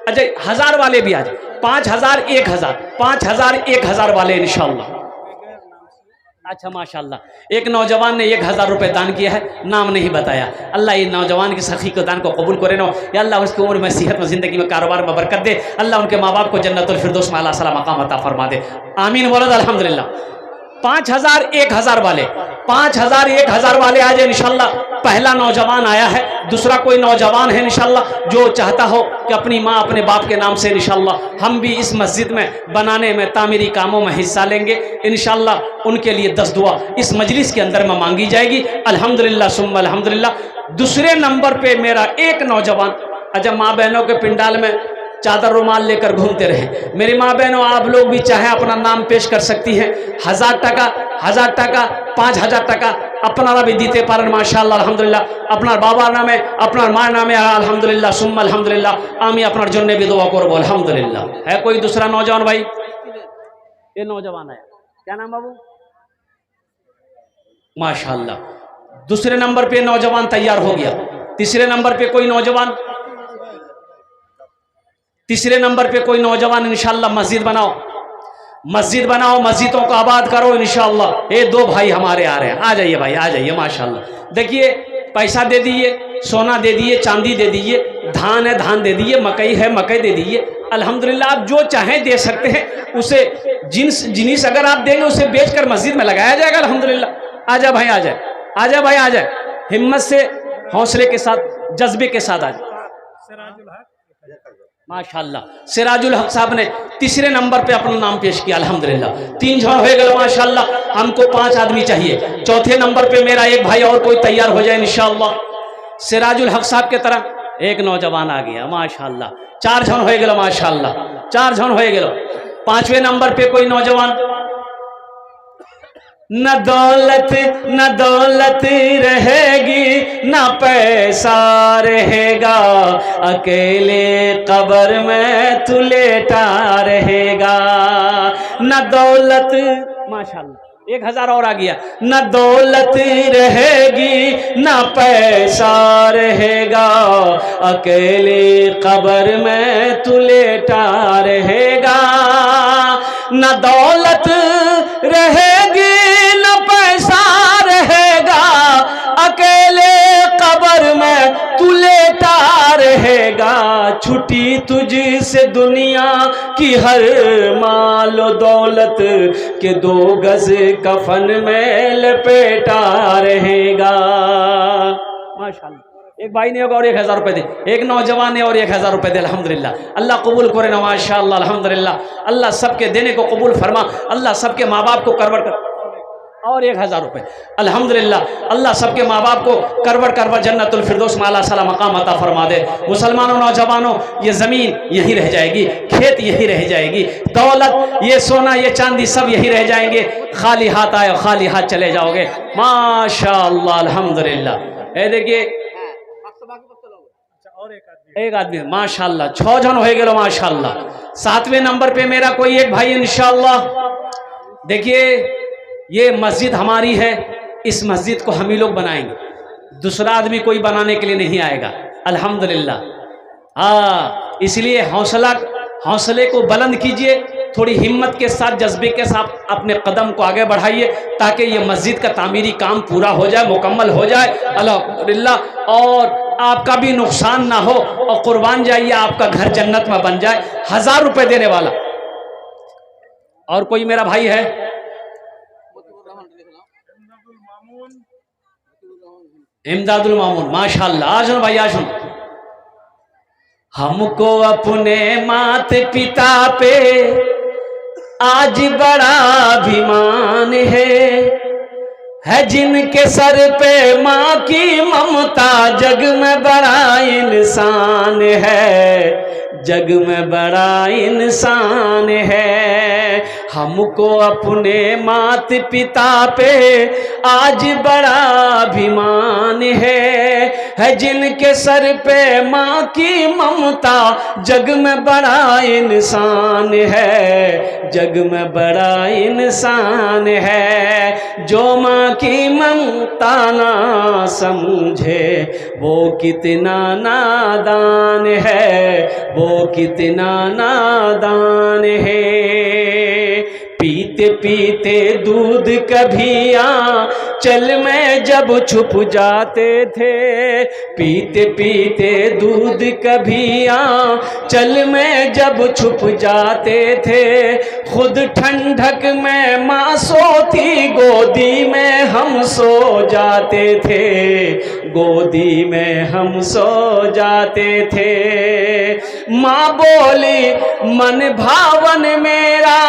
अच्छा 1,000 वाले भी आ जाए, 5,000, 1,000, 5,000, 1,000 वाले इंशाल्लाह। अच्छा माशाल्लाह, एक नौजवान ने 1,000 रुपए दान किया है, नाम नहीं बताया। अल्लाह ये नौजवान की सखी को दान को कबूल करे ना, या अल्लाह उसकी उम्र में, सेहत में, जिंदगी में, कारोबार में बरकत दे। अल्लाह उनके माँ बाप को जन्नतुल फिरदौस में आला सला मकाम अता फरमा दे। आमीन बोलो अल्हम्दुलिल्लाह। 5,000, 1,000 वाले, 5,000, 1,000 वाले आ जाए इंशाल्लाह। पहला नौजवान आया है। दूसरा कोई नौजवान है इंशाल्लाह जो चाहता हो कि अपनी माँ अपने बाप के नाम से इंशाल्लाह हम भी इस मस्जिद में बनाने में, तामीरी कामों में हिस्सा लेंगे इंशाल्लाह। उनके लिए 10 दुआ इस मजलिस के अंदर में मांगी जाएगी अल्हम्दुलिल्लाह सुम्मा अल्हम्दुलिल्लाह। दूसरे नंबर पे मेरा एक नौजवान, अच्छा माँ बहनों के पिंडाल में चादर रुमाल लेकर घूमते रहे। मेरी माँ बहनों, आप लोग भी चाहे अपना नाम पेश कर सकती हैं। 1,000 टाका, 1,000 टाका, 5,000 टाका अपना भी दीते पारन माशाअल्लाह अल्हम्दुलिल्लाह। अपना बाबा नाम है, अपना माँ नाम है अल्हम्दुलिल्लाह सुम्मा अल्हम्दुलिल्लाह। आमी अपना जन्ने भी दुआ करो अल्हम्दुलिल्लाह। है कोई दूसरा नौजवान भाई? ये नौजवान है, क्या नाम बाबू? माशाअल्लाह। दूसरे नंबर पे नौजवान तैयार हो गया। तीसरे नंबर पे कोई नौजवान, तीसरे नंबर पे कोई नौजवान इंशाअल्लाह मस्जिद बनाओ, मस्जिद बनाओ, मस्जिदों को आबाद करो इंशाअल्लाह। ये 2 भाई हमारे आ रहे हैं, आ जाइए भाई, आ जाइए माशाअल्लाह। देखिए पैसा दे दीजिए, सोना दे दीजिए, चांदी दे दीजिए, धान है धान दे दीजिए, मकई है मकई दे दीजिए अल्हम्दुलिल्लाह। आप जो चाहें दे सकते हैं, उसे जिनिस अगर आप देंगे उसे बेचकर मस्जिद में लगाया जाएगा अल्हम्दुलिल्लाह। आ जाए भाई, आ जाए, आ जाए भाई, आ जाए, हिम्मत से, हौसले के साथ, जज्बे के साथ आ जाए। माशाअल्लाह सिराजुल हक साहब ने तीसरे नंबर पे अपना नाम पेश किया अल्हम्दुलिल्लाह। 3 जन हो गए माशाअल्लाह। हमको 5 आदमी चाहिए। चौथे नंबर पे मेरा एक भाई और कोई तैयार हो जाए इंशाअल्लाह। सिराजुल हक साहब के तरह एक नौजवान आ गया, माशाल्लाह 4 जन हो गए, माशाल्लाह 4 जन हो गए। 5वें नंबर पे कोई नौजवान, न दौलत रहेगी न पैसा रहेगा, अकेले कब्र में तू लेटा रहेगा। न दौलत, माशाल्लाह 1000 और आ गया। न दौलत रहेगी न पैसा रहेगा, अकेले कब्र में तू लेटा रहेगा। न दौलत रहेगी न पैसा रहेगा, अकेले कब्र में तू लेटा रहेगा। छुट्टी तुझसे दुनिया की हर मालो दौलत के 2 गज कफन में लपेटा रहेगा। माशाल्लाह, एक भाई ने और 1000 रुपए दे, एक नौजवान ने और 1000 रुपए दे। अल्हम्दुलिल्लाह, अल्लाह कबूल करे ना, माशाल्लाह अल्हम्दुलिल्लाह। अल्लाह सबके देने को कबूल फरमा, अल्लाह सबके माँ बाप को करवट कर, और 1000 रुपए अल्हम्दुलिल्लाह। अल्लाह सबके माँ बाप को करवट करवट जन्नतुल फिरदौस माला सला मकाम अता फरमा दे। मुसलमानों नौजवानों, ये ज़मीन यही रह जाएगी, खेत यही रह जाएगी, दौलत ये सोना ये चांदी सब यही रह जाएंगे। खाली हाथ आए खाली हाथ चले जाओगे। माशाल्लाह अल्हम्दुलिल्लाह। ये देखिए एक आदमी माशाल्लाह 6 जन हो गए माशाल्लाह। 7वें नंबर पे मेरा कोई एक भाई इंशाल्लाह। देखिए ये मस्जिद हमारी है, इस मस्जिद को हम ही लोग बनाएंगे, दूसरा आदमी कोई बनाने के लिए नहीं आएगा अल्हम्दुलिल्लाह। हाँ, इसलिए हौसले को बुलंद कीजिए, थोड़ी हिम्मत के साथ जज्बे के साथ अपने कदम को आगे बढ़ाइए, ताकि ये मस्जिद का तामीरी काम पूरा हो जाए, मुकम्मल हो जाए अल्हम्दुलिल्लाह, और आपका भी नुकसान ना हो और कुर्बान जाइए, आपका घर जन्नत में बन जाए। 1000 रुपए देने वाला और कोई मेरा भाई है, इमदादुल मामून माशाल्लाह। आज भाई आज हमको अपने माता पिता पे आज बड़ा अभिमान है जिनके सर पे माँ की ममता, जग में बड़ा इंसान है, जग में बड़ा इंसान है। हमको अपने माता पिता पे आज बड़ा अभिमान है जिनके सर पे माँ की ममता, जग में बड़ा इंसान है, जग में बड़ा इंसान है। जो माँ की ममता ना समझे वो कितना नादान है, वो कितना नादान है। पीते पीते दूध कभी आंचल में जब छुप जाते थे, पीते पीते दूध कभी आंचल में जब छुप जाते थे, खुद ठंडक में माँ सोती गोदी में हम सो जाते थे, गोदी में हम सो जाते थे। माँ बोली मन भावन मेरा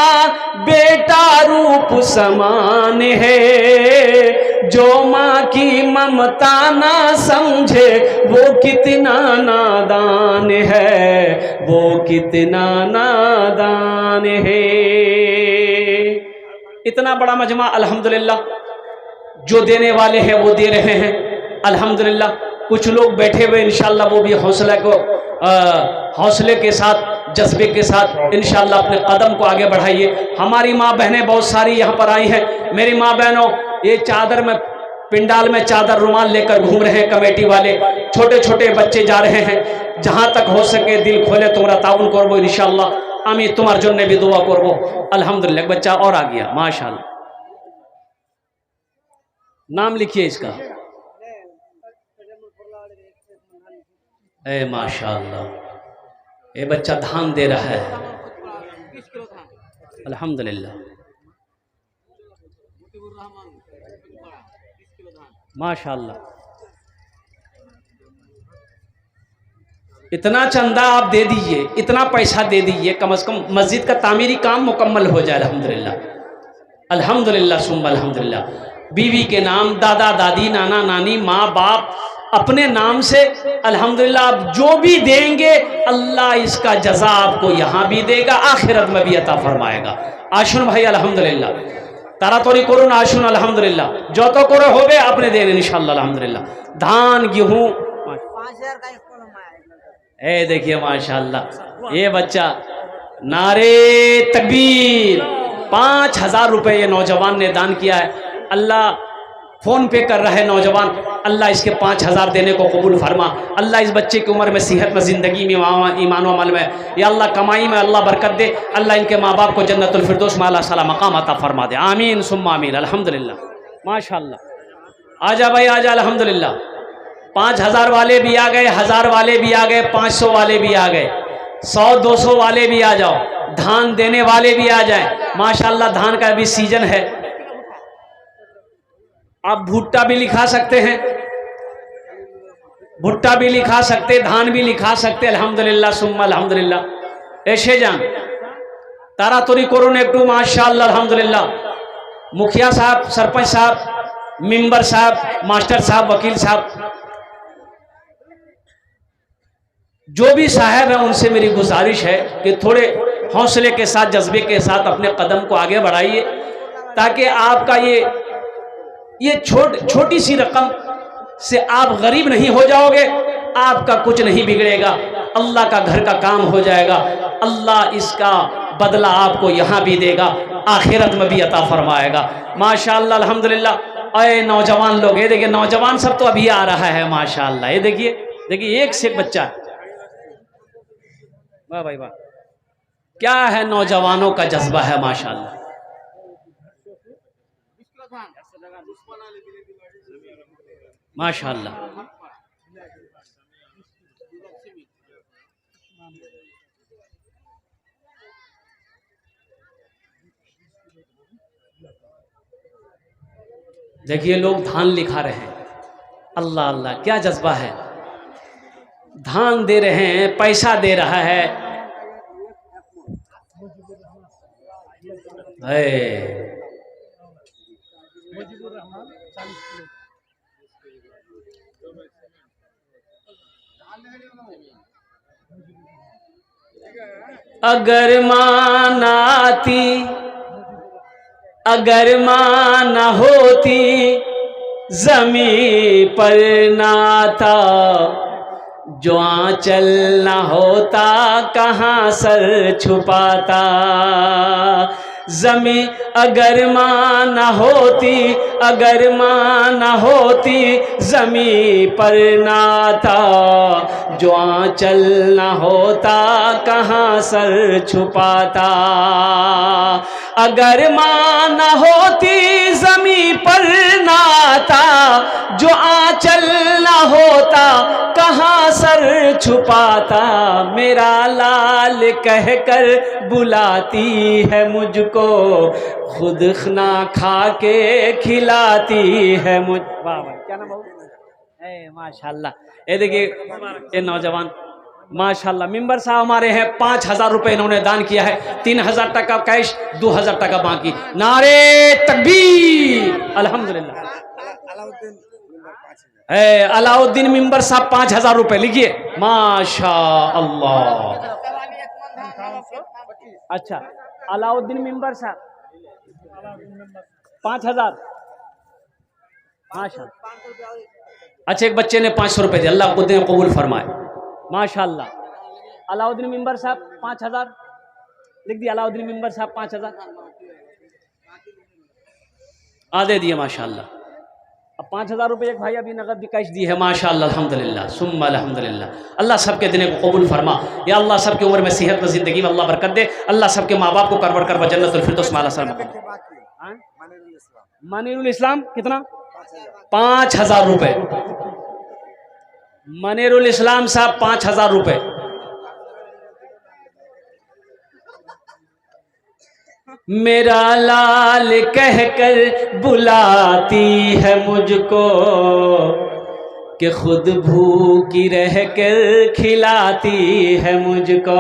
बेटा रूप समान है, जो माँ की ममता ना समझे वो कितना नादान है, वो कितना नादान है। इतना बड़ा मजमा अल्हम्दुलिल्लाह, जो देने वाले हैं वो दे रहे हैं अल्हम्दुलिल्लाह। कुछ लोग बैठे हुए इंशाअल्लाह वो भी हौसले के साथ जज्बे के साथ इंशाअल्लाह अपने कदम को आगे बढ़ाइए। हमारी माँ बहनें बहुत सारी यहाँ पर आई हैं। मेरी माँ बहनों, ये चादर में पिंडाल में चादर रुमाल लेकर घूम रहे हैं कमेटी वाले, छोटे छोटे बच्चे जा रहे हैं। जहाँ तक हो सके दिल खोले तुम्हारा ताउन करबो इंशाअल्लाह। आमी तुम्हार जन्ने भी दुआ करबो अल्हम्दुलिल्लाह। बच्चा और आ गया माशाअल्लाह, नाम लिखिए इसका। ए माशाअल्लाह, ये बच्चा धान दे रहा है अल्हम्दुलिल्लाह माशाअल्लाह। इतना चंदा आप दे दीजिए, इतना पैसा दे दीजिए, कम से कम मस्जिद का तामीरी काम मुकम्मल हो जाए अल्हम्दुलिल्लाह अल्हम्दुलिल्लाह सुम्मा अल्हम्दुलिल्लाह। बीवी के नाम, दादा दादी, नाना नानी, माँ बाप, अपने नाम से अल्हम्दुलिल्लाह आप जो भी देंगे अल्लाह इसका जज़ा आपको यहाँ भी देगा, आखिरत में भी अता फरमाएगा। आशुन भाई अल्हम्दुलिल्लाह तारातरी करुन, आशुन अल्हम्दुलिल्लाह যত করে হবে আপনি দেন ইনশাআল্লাহ अल्हम्दुलिल्लाह। धान गेहूँ, ए देखिए माशाअल्लाह ये बच्चा, नारे तकबीर, 5000 रुपये ये नौजवान ने दान किया है। अल्लाह फ़ोन पे कर रहा है नौजवान, अल्लाह इसके 5000 देने को कबूल फरमा। अल्लाह इस बच्चे की उम्र में, सेहत में, ज़िंदगी में, ईमान व अमल में, या अल्लाह कमाई में अल्लाह बरकत दे। अल्लाह इनके माँ बाप को जन्नतुल फिरदौस में अल्लाह सला मकाम अता फरमा दे। आमीन सुम्मा आमीन। अल्हम्दुलिल्लाह माशाअल्लाह। आजा भाई आजा, अल्हम्दुलिल्लाह 5000 वाले भी आ गए, 1000 वाले भी आ गए, 500 वाले भी आ गए, 100-200 वाले भी आ जाओ, धान देने वाले भी आ जाए। माशाअल्लाह धान का अभी सीजन है। आप भुट्टा भी लिखा सकते हैं, भुट्टा भी लिखा सकते, धान भी लिखा सकते। अल्हम्दुलिल्लाह सुम्मा अल्हम्दुलिल्लाह। ऐसे जान तारातरी करुन एकटू माशाअल्लाह अल्हम्दुलिल्लाह। मुखिया साहब, सरपंच साहब, मेंबर साहब, मास्टर साहब, वकील साहब, जो भी साहब हैं उनसे मेरी गुजारिश है कि थोड़े हौसले के साथ, जज्बे के साथ अपने कदम को आगे बढ़ाइए, ताकि आपका ये छोटी सी रकम से आप गरीब नहीं हो जाओगे, आपका कुछ नहीं बिगड़ेगा, अल्लाह का घर का काम हो जाएगा। अल्लाह इसका बदला आपको यहाँ भी देगा, आखिरत में भी अता फरमाएगा। माशाअल्लाह अल्हम्दुलिल्लाह। अरे नौजवान लोग, ये देखिए नौजवान सब तो अभी आ रहा है माशाअल्लाह। ये देखिए देखिए एक से एक बच्चा, वाह भाई वाह, क्या है नौजवानों का जज्बा है माशाअल्लाह। माशाअल्लाह देखिए लोग धान लिखा रहे हैं, अल्लाह अल्लाह क्या जज्बा है। धान दे रहे हैं, पैसा दे रहा है। अगर माँ ना आती, अगर माँ न होती, ज़मीं पर ना आता, जो आंचल न होता कहाँ सर छुपाता। ज़मीं अगर माँ न होती, अगर माँ न होती, ज़मीं पर ना आता, जो आंचल न होता कहाँ सर छुपाता। अगर माँ न होती ज़मीं पर ना आता, जो आंचल न होता कहाँ सर छुपाता। मेरा लाल कहकर बुलाती है मुझको, खुद खाना खा के खिलाती है मुझ। वाह वाह, क्या नाम है? माशाल्लाह। ये देखिए ये नौजवान माशाल्लाह, मेंबर साहब हमारे हैं, 5000 रुपए इन्होंने दान किया है, 3000 टका कैश, 2000 टका बाकी। नारे तकबीर अल्हम्दुलिल्लाह। अलाउद्दीन मेंबर साहब 5000 रुपए लिखिए, माशाअल्लाह। अच्छा अलाउद्दीन मेंबर साहब 5000 माशाअल्लाह। अच्छा एक बच्चे ने 500 रुपए दिए, अल्लाह खुद कबूल फरमाए माशाअल्लाह। अलाउद्दीन मेंबर साहब 5000 लिख दिया, अलाउद्दीन मेंबर साहब 5000 आधे दिए माशाअल्लाह। अब 5000 रुपये एक भाई अभी नगद भी कैश दी है माशाअल्लाह अल्हम्दुलिल्लाह सुम्मा अल्हम्दुलिल्लाह। अल्लाह सबके देने को कबूल फरमा, या अल्लाह सबकी उम्र में, सेहत में, ज़िंदगी में अल्लाह बरकत दे। अल्लाह सबके माँ बाप को करवर करवा जन्नतुल फिरदौस में अल्लाह। मनीरुल इस्लाम कितना? 5000 रुपये। मनीरुल इस्लाम साहब 5000 रुपये। मेरा लाल कहकर बुलाती है मुझको, कि खुद भूखी रह कर खिलाती है मुझको।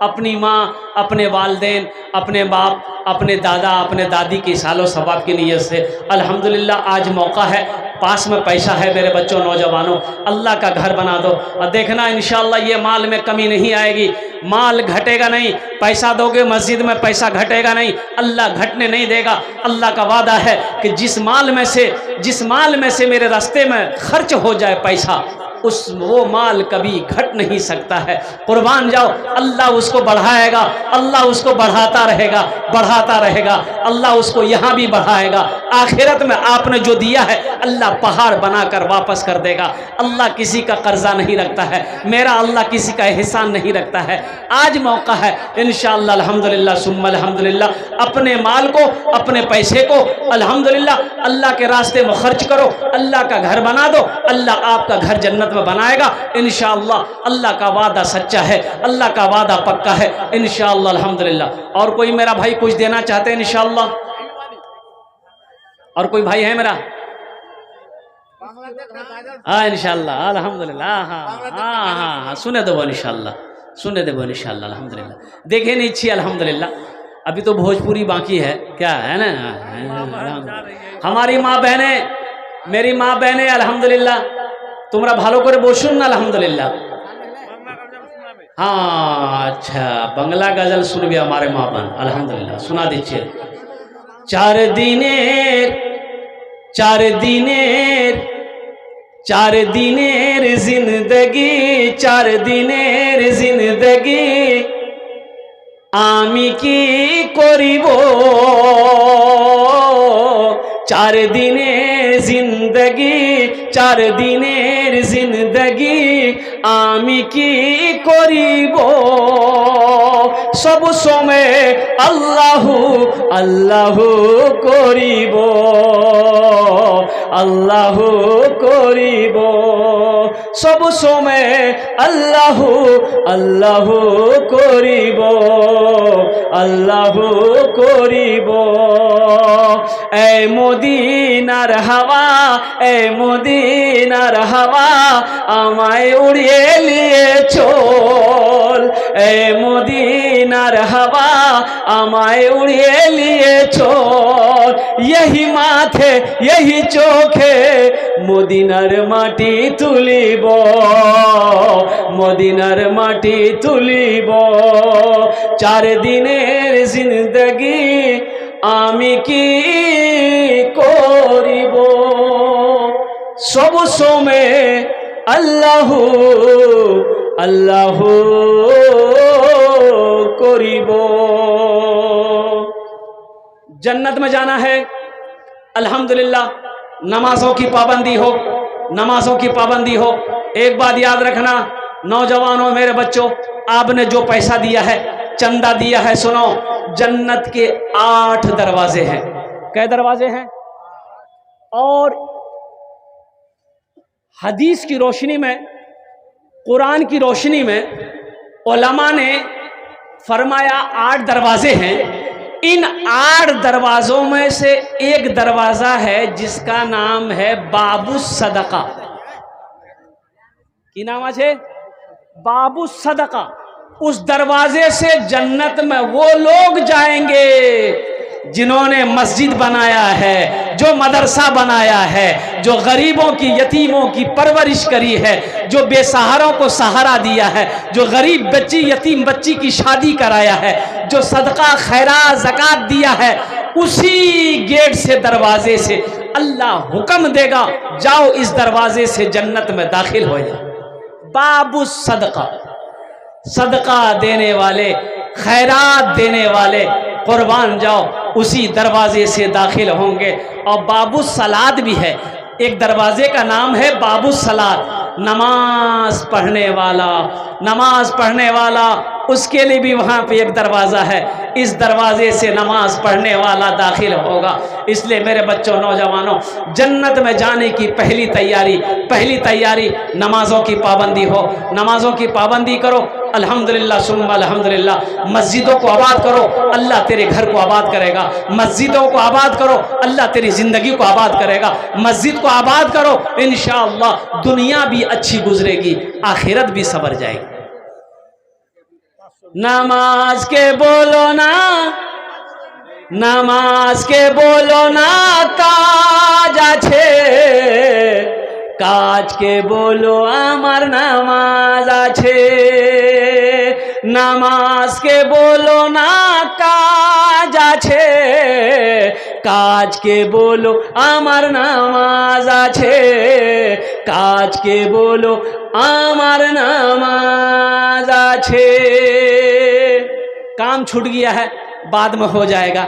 अपनी माँ, अपने वालदेन, अपने बाप, अपने दादा, अपने दादी की सालो सवाब की नीयत से अल्हम्दुलिल्लाह आज मौका है पास में पैसा है मेरे बच्चों नौजवानों, अल्लाह का घर बना दो और देखना इंशाअल्लाह ये माल में कमी नहीं आएगी, माल घटेगा नहीं। पैसा दोगे मस्जिद में पैसा घटेगा नहीं, अल्लाह घटने नहीं देगा। अल्लाह का वादा है कि जिस माल में से मेरे रास्ते में खर्च हो जाए पैसा, वो माल कभी घट नहीं सकता है। कुर्बान जाओ, अल्लाह उसको बढ़ाएगा, अल्लाह उसको बढ़ाता रहेगा, अल्लाह उसको यहाँ भी बढ़ाएगा। आखिरत में आपने जो दिया है अल्लाह पहाड़ बनाकर वापस कर देगा। अल्लाह किसी का कर्जा नहीं रखता है, मेरा अल्लाह किसी का एहसान नहीं रखता है। आज मौका है इंशाअल्लाह, अल्हम्दुलिल्लाह सुम्मा अल्हम्दुलिल्लाह, अपने माल को, अपने पैसे को अल्हम्दुलिल्लाह अल्लाह के रास्ते में खर्च करो, अल्लाह का घर बना दो, अल्लाह आपका घर जन्नत में बनाएगा इंशाअल्लाह। अल्लाह का वादा सच्चा है, अल्लाह का वादा पक्का है इंशाअल्लाह अल्हम्दुलिल्लाह। और कोई मेरा भाई कुछ देना चाहते हैं इंशाअल्लाह? और कोई भाई है मेरा? हाँ इंशाअल्लाह अल्हम्दुलिल्लाह, हाँ सुने देवो इंशाअल्लाह, सुने देवो इंशाअल्लाह अल्हम्दुलिल्लाह। देखे नहीं छी अल्हम्दुलिल्लाह, अभी तो भोजपुरी बाकी है, क्या है ना। हमारी माँ बहने, मेरी माँ बहने अल्हम्दुलिल्लाह, তোমরা ভালো করে বসুন না আলহামদুলিল্লাহ। हाँ अच्छा, बांग्ला गजल सुनबे हमारे माँ बहन अल्हम्दुलिल्लाह, सुना दीजिए। चार दिनेर जिंदगी, 4 दिनेर जिंदगी आमी की करिब, 4 दिनेर जिंदगी, 4 दिनेर जिंदगी आमी की करिब, सब समय अल्लाहु अल्लाहु करिब, अल्लाहु करिब, सब समय अल्लाहु अल्लाहु करिब, अल्लाहु करिब। ए मदीनार हवा, ए मदीनार हवा আমায় উড়িয়ে নিয়ে চল, এ মদিনার হাওয়া আমায় উড়িয়ে নিয়ে চল, यही माथे यही चोखे মদিনার মাটি তুলিব, মদিনার মাটি তুলিব। 4 দিনের জিন্দগি আমি কি করিব, সব সময় अल्लाहु अल्लाहु करिब। जन्नत में जाना है अल्हम्दुलिल्लाह, नमाजों की पाबंदी हो, नमाजों की पाबंदी हो। एक बात याद रखना नौजवानों, मेरे बच्चों, आपने जो पैसा दिया है, चंदा दिया है, सुनो, जन्नत के 8 दरवाजे हैं। कै दरवाजे हैं? और हदीस की रोशनी में, कुरान की रोशनी में उलमा ने फरमाया 8 दरवाजे हैं। इन 8 दरवाजों में से एक दरवाजा है जिसका नाम है बाबू सदका। की नाम है? बाबू सदका। उस दरवाजे से जन्नत में वो लोग जाएंगे जिन्होंने मस्जिद बनाया है, जो मदरसा बनाया है, जो गरीबों की, यतीमों की परवरिश करी है, जो बेसहारों को सहारा दिया है, जो गरीब बच्ची, यतीम बच्ची की शादी कराया है, जो सदका खैरात ज़कात दिया है, उसी गेट से, दरवाजे से अल्लाह हुक्म देगा, जाओ इस दरवाजे से जन्नत में दाखिल हो जाओ। बाबू सदका, सदका देने वाले, खैरात देने वाले, कुर्बान जाओ, उसी दरवाजे से दाखिल होंगे। और बाबू सलाद भी है, एक दरवाजे का नाम है बाबू सलाद, नमाज पढ़ने वाला, नमाज पढ़ने वाला, उसके लिए भी वहाँ पे एक दरवाज़ा है। इस दरवाजे से नमाज पढ़ने वाला दाखिल होगा। इसलिए मेरे बच्चों, नौजवानों, जन्नत में जाने की पहली तैयारी नमाजों की पाबंदी हो। नमाजों की पाबंदी करो, अल्हम्दुलिल्लाह सुम्मा अल्हम्दुलिल्लाह। मस्जिदों को आबाद करो, अल्लाह तेरे घर को आबाद करेगा। मस्जिदों को आबाद करो, अल्लाह तेरी ज़िंदगी को आबाद करेगा। मस्जिद को आबाद करो, इंशाअल्लाह दुनिया भी अच्छी गुजरेगी, आखिरत भी सवर जाएगी। नमाज के बोलो ना, নামাজ কে বলো না কাজ আছে, কাজকে বলো আমার নামাজ আছে। নামাজকে বলো না কাজ আছে, কাজকে বলো আমার নামাজ আছে, কাজকে বলো আমার नामाज আছে। काम छूट गया है, बाद में हो जाएगा।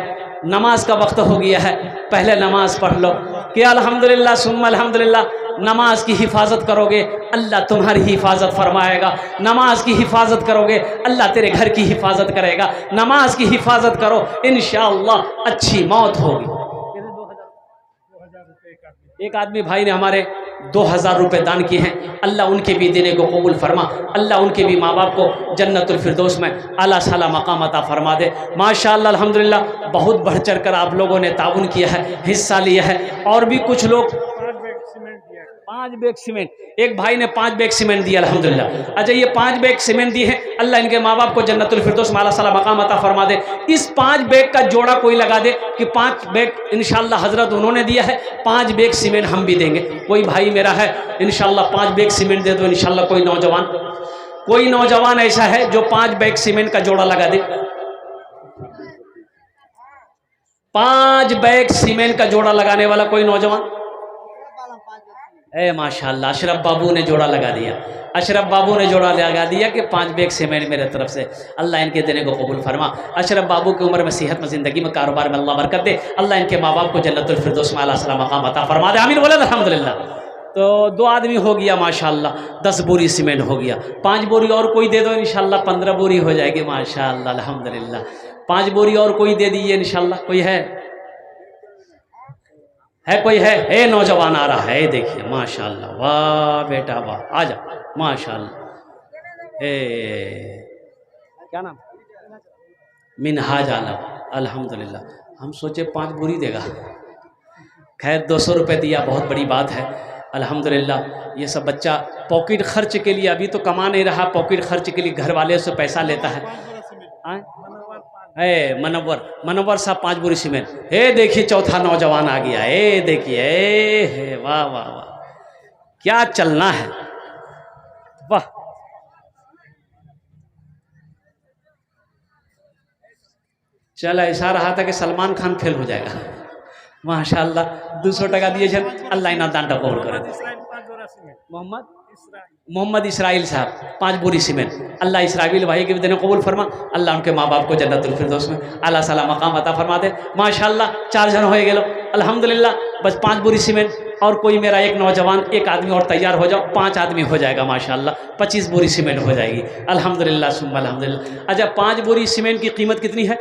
नमाज का वक्त हो गया है, पहले नमाज पढ़ लो कि अल्हम्दुलिल्लाह सुम्मा अल्हम्दुलिल्लाह। नमाज की हिफाजत करोगे, अल्लाह तुम्हारी हिफाजत फरमाएगा। नमाज की हिफाजत करोगे, अल्लाह तेरे घर की हिफाजत करेगा। नमाज की हिफाजत करो, इंशाअल्लाह अच्छी मौत होगी। एक आदमी भाई ने हमारे 2000 रुपये दान किए हैं, अल्लाह उनके भी देने को कबूल फरमा। अल्लाह उनके भी माँ बाप को जन्नतुल फिरदौस में आला साला मकाम अता फरमा दे। माशाअल्लाह अल्हम्दुलिल्लाह, बहुत बढ़ चढ़ कर आप लोगों ने ताउन किया है, हिस्सा लिया है। और भी कुछ लोग 5 बैग सीमेंट, एक भाई ने 5 बैग सीमेंट दिया अल्हम्दुलिल्लाह। अच्छा, ये 5 बैग सीमेंट दिए हैं, अल्लाह इनके माँ बाप को जन्नतुल फिरदौस में आला साला मकाम अता फरमा दे। इस 5 बैग का जोड़ा कोई लगा दे कि 5 बैग इंशाअल्लाह हजरत उन्होंने दिया है, 5 बैग सीमेंट हम भी देंगे। कोई भाई मेरा है इंशाअल्लाह 5 बैग सीमेंट दे दो इंशाअल्लाह। कोई नौजवान ऐसा है जो 5 बैग सीमेंट का जोड़ा लगा दे। 5 बैग सीमेंट का जोड़ा लगाने वाला कोई नौजवान? ए माशाअल्लाह, अशरफ बाबू ने जोड़ा लगा दिया। अशरफ बाबू ने जोड़ा लगा दिया कि 5 बैग सीमेंट मेरे तरफ से, अल्लाह इनके देने को कबूल फरमा। अशरफ बाबू की उम्र में, सेहत में, ज़िंदगी में, कारोबार में अल्लाह बरकत दे। अल्लाह इनके माँ बाप को जन्नतुल फिरदौस में आला साला मकाम अता फरमा दे। आमीन बोले अल्हम्दुलिल्लाह। तो 2 आदमी हो गया माशाअल्लाह, 10 बोरी सीमेंट हो गया। 5 बोरी और कोई दे दो इंशाअल्लाह, 15 बोरी हो जाएगी माशाअल्लाह अल्हम्दुलिल्लाह। 5 बोरी और कोई दे दीजिए इंशाअल्लाह। कोई है कोई है? नौजवान आ रहा है, देखिए माशाअल्लाह, वाह बेटा वाह, आ जा माशाअल्लाह। क्या नाम? मिनहाज आलम, अल्हम्दुलिल्लाह। हम सोचे 5 बोरी देगा, खैर 200 रुपये दिया, बहुत बड़ी बात है अल्हम्दुलिल्लाह। ये सब बच्चा पॉकेट खर्च के लिए अभी तो कमा नहीं रहा, पॉकेट खर्च के लिए घर वाले से पैसा लेता है। मनव्वर साहब 5 बोरी सीमेंट। देखिए चौथा नौजवान आ गया। देखिए वाह वाह वाह, क्या चलना है, वाह। चल ऐसा रहा था कि सलमान खान फेल हो जाएगा माशाअल्लाह। 200 टका दिए छन, अल्लाह इना दान कबूल करे। मोहम्मद इसराइल साहब 5 बोरी सीमेंट, अल्लाह इसराइल भाई के भी देने कबूल फरमा। अल्लाह उनके माँ बाप को जन्नतुल फिरदौस में आला साला मकाम अता फरमा दे। माशाअल्लाह 4 जन हो गए अल्हम्दुलिल्लाह। बस 5 बोरी सीमेंट और कोई मेरा एक नौजवान, एक आदमी और तैयार हो जाओ, 5 आदमी हो जाएगा माशाअल्लाह। 25 बोरी सीमेंट हो जाएगी अल्हम्दुलिल्लाह सुम्मा अल्हम्दुलिल्लाह। अच्छा, 5 बोरी सीमेंट की कीमत कितनी है?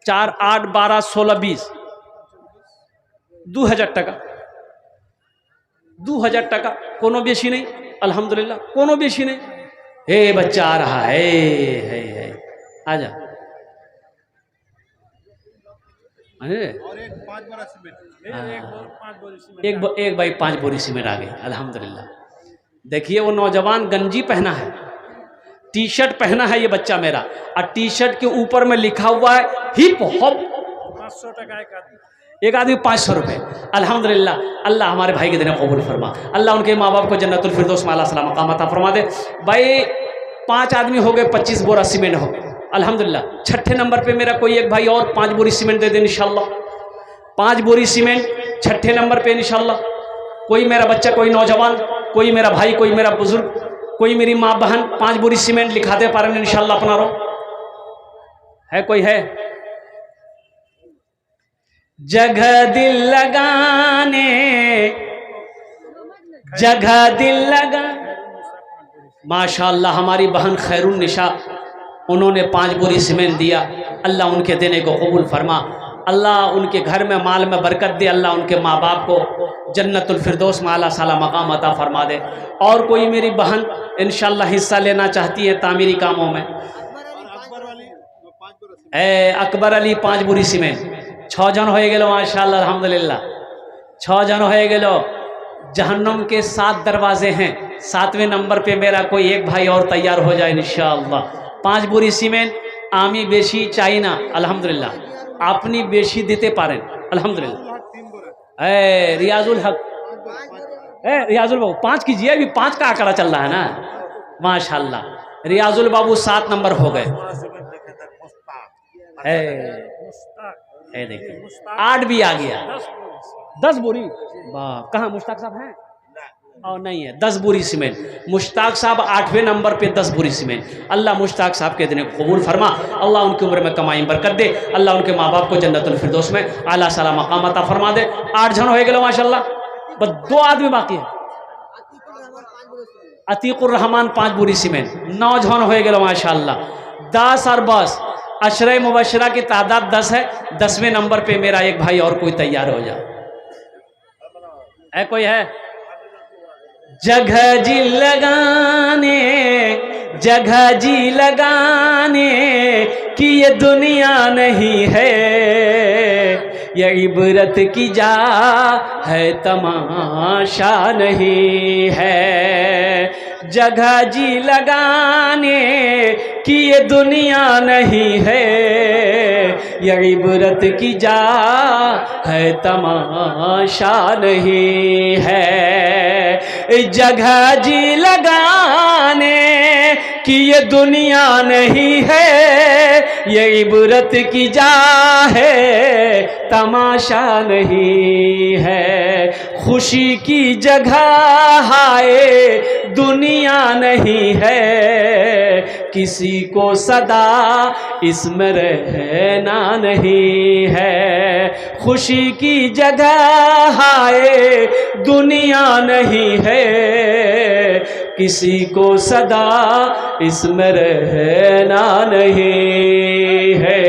4, 8, 12, 16, 20, 2000 टका। 2000 टका कोनो बेशी नहीं अल्हम्दुलिल्लाह, कोनो बेशी नहीं। बच्चा आ रहा है, आजा। एक भाई 5 बोरी सीमेंट आ गई अल्हम्दुलिल्लाह। देखिए वो नौजवान गंजी पहना है, टी शर्ट पहना है ये बच्चा मेरा, और टी शर्ट के ऊपर में लिखा हुआ है हिप हॉप। 500 टका एक आदमी 500 रुपये अल्हम्दुलिल्लाह। अल्लाह हमारे भाई के देने कबूल फरमा। अल्लाह उनके माँ बाप को जन्नतुल फिरदौस में आला साला मकाम अता फरमा दे। भाई 5 आदमी हो गए, 25 बोरा सीमेंट हो गए अल्हम्दुलिल्लाह। 6ठे नंबर पे मेरा कोई एक भाई और 5 बोरी सीमेंट दे दे इंशाअल्लाह। 5 बोरी सीमेंट 6ठे नंबर पे इंशाअल्लाह। कोई मेरा बच्चा, कोई नौजवान, कोई मेरा भाई, कोई मेरा बुजुर्ग, कोई मेरी माँ बहन 5 बोरी सीमेंट लिखा दे पारे इंशाअल्लाह अपना रो है। कोई है? जगह दिल लगाने, जगह दिल लगा। माशाअल्लाह हमारी बहन खैरुन निशा, उन्होंने 5 बोरी सीमेंट दिया। अल्लाह उनके देने को कबूल फरमा। अल्लाह उनके घर में माल में बरकत दे। अल्लाह उनके माँ बाप को जन्नतुल फिरदौस में आला साला मकाम अता फरमा दे। और कोई मेरी बहन इंशाअल्लाह हिस्सा लेना चाहती है तामीरी कामों में? अकबर अली 5 बोरी सीमेंट। 6 जन हो गए माशाअल्लाह अल्हम्दुलिल्लाह। 6 जन हो गए। जहन्नम के 7 दरवाजे हैं, 7वें नंबर पे मेरा कोई एक भाई और तैयार हो जाए इंशाअल्लाह। 5 बोरी सीमेंट, आमी बेशी चाइना अल्हम्दुलिल्लाह। আপনি বেশি দিতে পারেন আলহামদুলিল্লাহ। रियाजुल हक रियाजुल बाबू 5 कीजिए, अभी 5 का आंकड़ा चल रहा है ना माशाल्लाह। रियाजुल बाबू 7 नंबर हो गए। देखिए 8 भी आ गया। 10 बोरी वाह, कहाँ मुश्ताक साहब हैं? और नहीं है 10 बोरी सीमेंट। मुश्ताक साहब 8वें नंबर पे 10 बोरी सीमेंट। अल्लाह मुश्ताक साहब के दिन कबूल फरमा, अल्लाह उनकी उम्र में कमाई बरकत दे, अल्लाह उनके माँ बाप को जन्नतुल फिरदौस में आला साला मकाम अता फरमा दे। 8 जन हो गए माशाल्लाह, बस 2 आदमी बाकी है। अतीकुर रहमान 5 बोरी सीमेंट। 9 जन हो गए माशाल्लाह। 10 और बस अशरे मुबशरा की तादाद 10 है। 10वें नंबर पे मेरा एक भाई और कोई तैयार हो जाए है, कोई है? जगह जी लगाने, जगह जी लगाने कि ये दुनिया नहीं है, ये इबरत की जा है तमाशा नहीं है। जगह जी लगाने कि ये दुनिया नहीं है, ये इबरत की जा है तमाशा नहीं है। जगह जी लगाने कि ये दुनिया नहीं है, ये इबरत की जा है तमाशा नहीं है। खुशी की जगह हाय दुनिया नहीं है, किसी को सदा इसमें रहना नहीं है। खुशी की जगह हाय दुनिया नहीं है, किसी को सदा इसमें रहना नहीं है।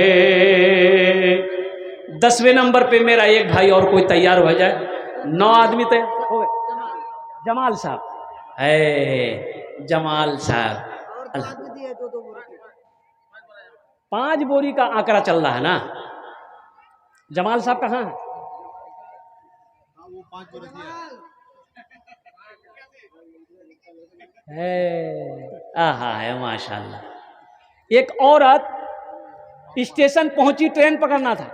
10वें नंबर पे मेरा एक भाई और कोई तैयार हो जाए। 9 आदमी तैयार हो गए। जमाल साहब है, जमाल साहब 5 बोरी का आंकड़ा चल रहा है ना। जमाल साहब कहाँ है? आहा है माशाल्लाह। एक औरत स्टेशन पहुंची, ट्रेन पकड़ना था,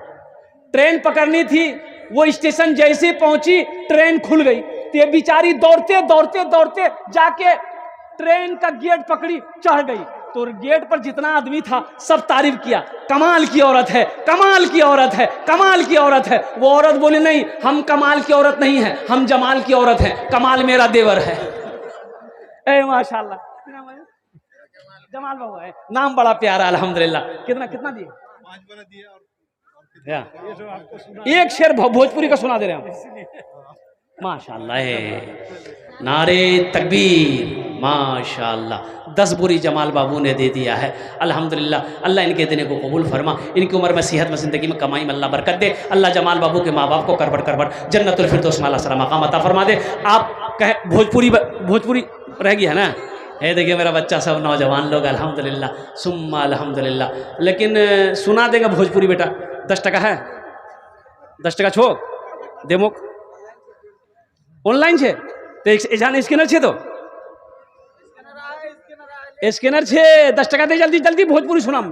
ट्रेन पकड़नी थी। वो स्टेशन जैसे पहुंची ट्रेन खुल गई, तो ये बेचारी दौड़ते दौड़ते दौड़ते जाके ट्रेन का गेट पकड़ी, चढ़ गई। तो गेट पर जितना आदमी था सब तारीफ किया, कमाल की औरत है, कमाल की औरत है, कमाल की औरत है। वो औरत बोली नहीं, हम कमाल की औरत नहीं है, हम जमाल की औरत है, कमाल मेरा देवर है। ए माशाल्लाह, जमाल बाबू है, नाम बड़ा प्यारा अल्हम्दुलिल्लाह। कितना कितना दिए? 5 बोरा दिए। और एक शेर भोजपुरी का सुना दे रहे हैं माशाल्लाह है। नारे तकबीर माशाल्लाह। 10 बोरी जमाल बाबू ने दे दिया है अल्हम्दुलिल्लाह। अल्लाह इनके देने को कबूल फरमा, इनकी उम्र में सेहत में ज़िंदगी में कमाई में अल्लाह बरकत दे। अल्लाह जमाल बाबू के माँ बाप को करबट करबट जन्नतुल फिरदौस में अल्लाह सलाम मकाम अता फरमा दे। आप कहे भोजपुरी रह गई है ना? है देखिए मेरा बच्चा सब नौजवान लोग अल्हम्दुलिल्लाह सुम्मा अल्हम्दुलिल्लाह। लेकिन सुना देगा भोजपुरी बेटा। 10 टका है, 10 टका छो देमो ऑनलाइन छे तो एजान स्कैनर छे, तो स्कैनर छे 10 टका दे जल्दी जल्दी भोजपुरी सुनाम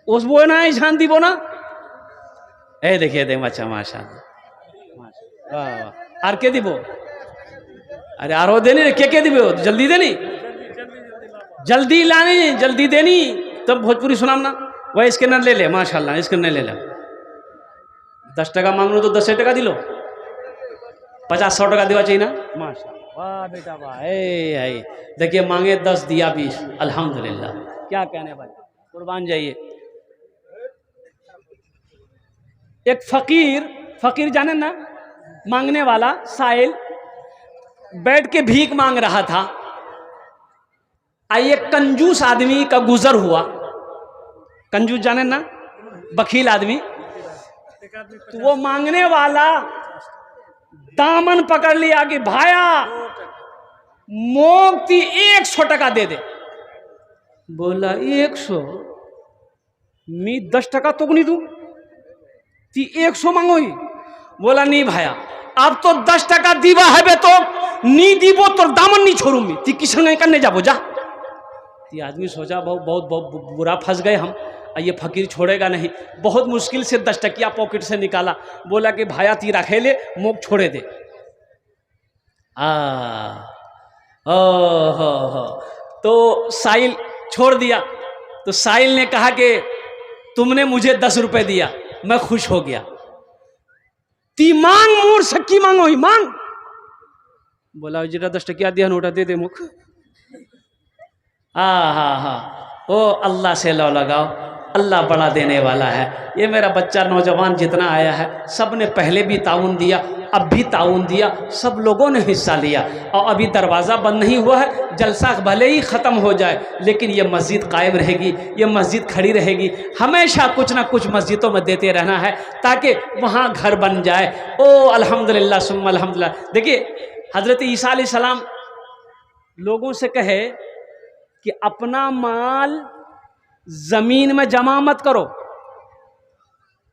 उसबो ना ईशान दीबो ना। ए देखिए दे अच्छा माशाल्लाह। आर के दीबो? अरे आरो देनी रे, के दीबो? जल्दी देनी, जल्दी लानी, जल्दी देनी तब भोजपुरी सुनाम ना। वह स्कैनर ले ले माशाल्लाह, स्कैनर ले ले। 10 टका मांग लो तो 10 टका दिलो, 50-100 टका देवा चाहिए ना माशाल्लाह। वाह बेटा वाह। देखिए मांगे 10 दिया 20 अल्हम्दुलिल्लाह। क्या कहने भाई, कुर्बान जाइए। एक फकीर जाने ना, मांगने वाला साइल बैठ के भीख मांग रहा था। आइए कंजूस आदमी का गुजर हुआ। कंजूस जाने ना, बखील आदमी। तो वो मांगने वाला दामन पकड़ लिया कि भाया मोक्ति 100 टका दे दे। बोला 100 मी 10 टका तो नहीं दूं, ती 100 मांगो ही। बोला नहीं भाया अब तो 10 टका दीवा है बे, तो नी दीबो तो दामन नहीं छोड़ू मी, ती किशन करने जाबो जा। ती आदमी सोचा बहुत बुरा फंस गए हम। ये फकीर छोड़ेगा नहीं। बहुत मुश्किल से 10 टकिया पॉकेट से निकाला, बोला कि भाया तीरा खेले मोक छोड़े दे। हो तो साहिल छोड़ दिया। तो साहिल ने कहा कि तुमने मुझे 10 रुपए दिया, मैं खुश हो गया। ती मांग मोर सक्की मांगो ही मांग। बोला जरा 10 टकिया दिया, नोटा दे दे मुख। ओ अल्लाह से लो लगाओ, अल्लाह बड़ा देने वाला है। ये मेरा बच्चा नौजवान जितना आया है, सब ने पहले भी ताउन दिया, अब भी ताउन दिया, सब लोगों ने हिस्सा लिया। और अभी दरवाज़ा बंद नहीं हुआ है, जलसा भले ही ख़त्म हो जाए लेकिन ये मस्जिद कायम रहेगी, ये मस्जिद खड़ी रहेगी। हमेशा कुछ ना कुछ मस्जिदों में देते रहना है ताकि वहाँ घर बन जाए। ओ अल्हम्दुलिल्लाह सुम्मा अल्हम्दुलिल्लाह। देखिए हज़रत ईसा अलैहिस्सलाम लोगों से कहे कि अपना माल जमीन में जमा मत करो,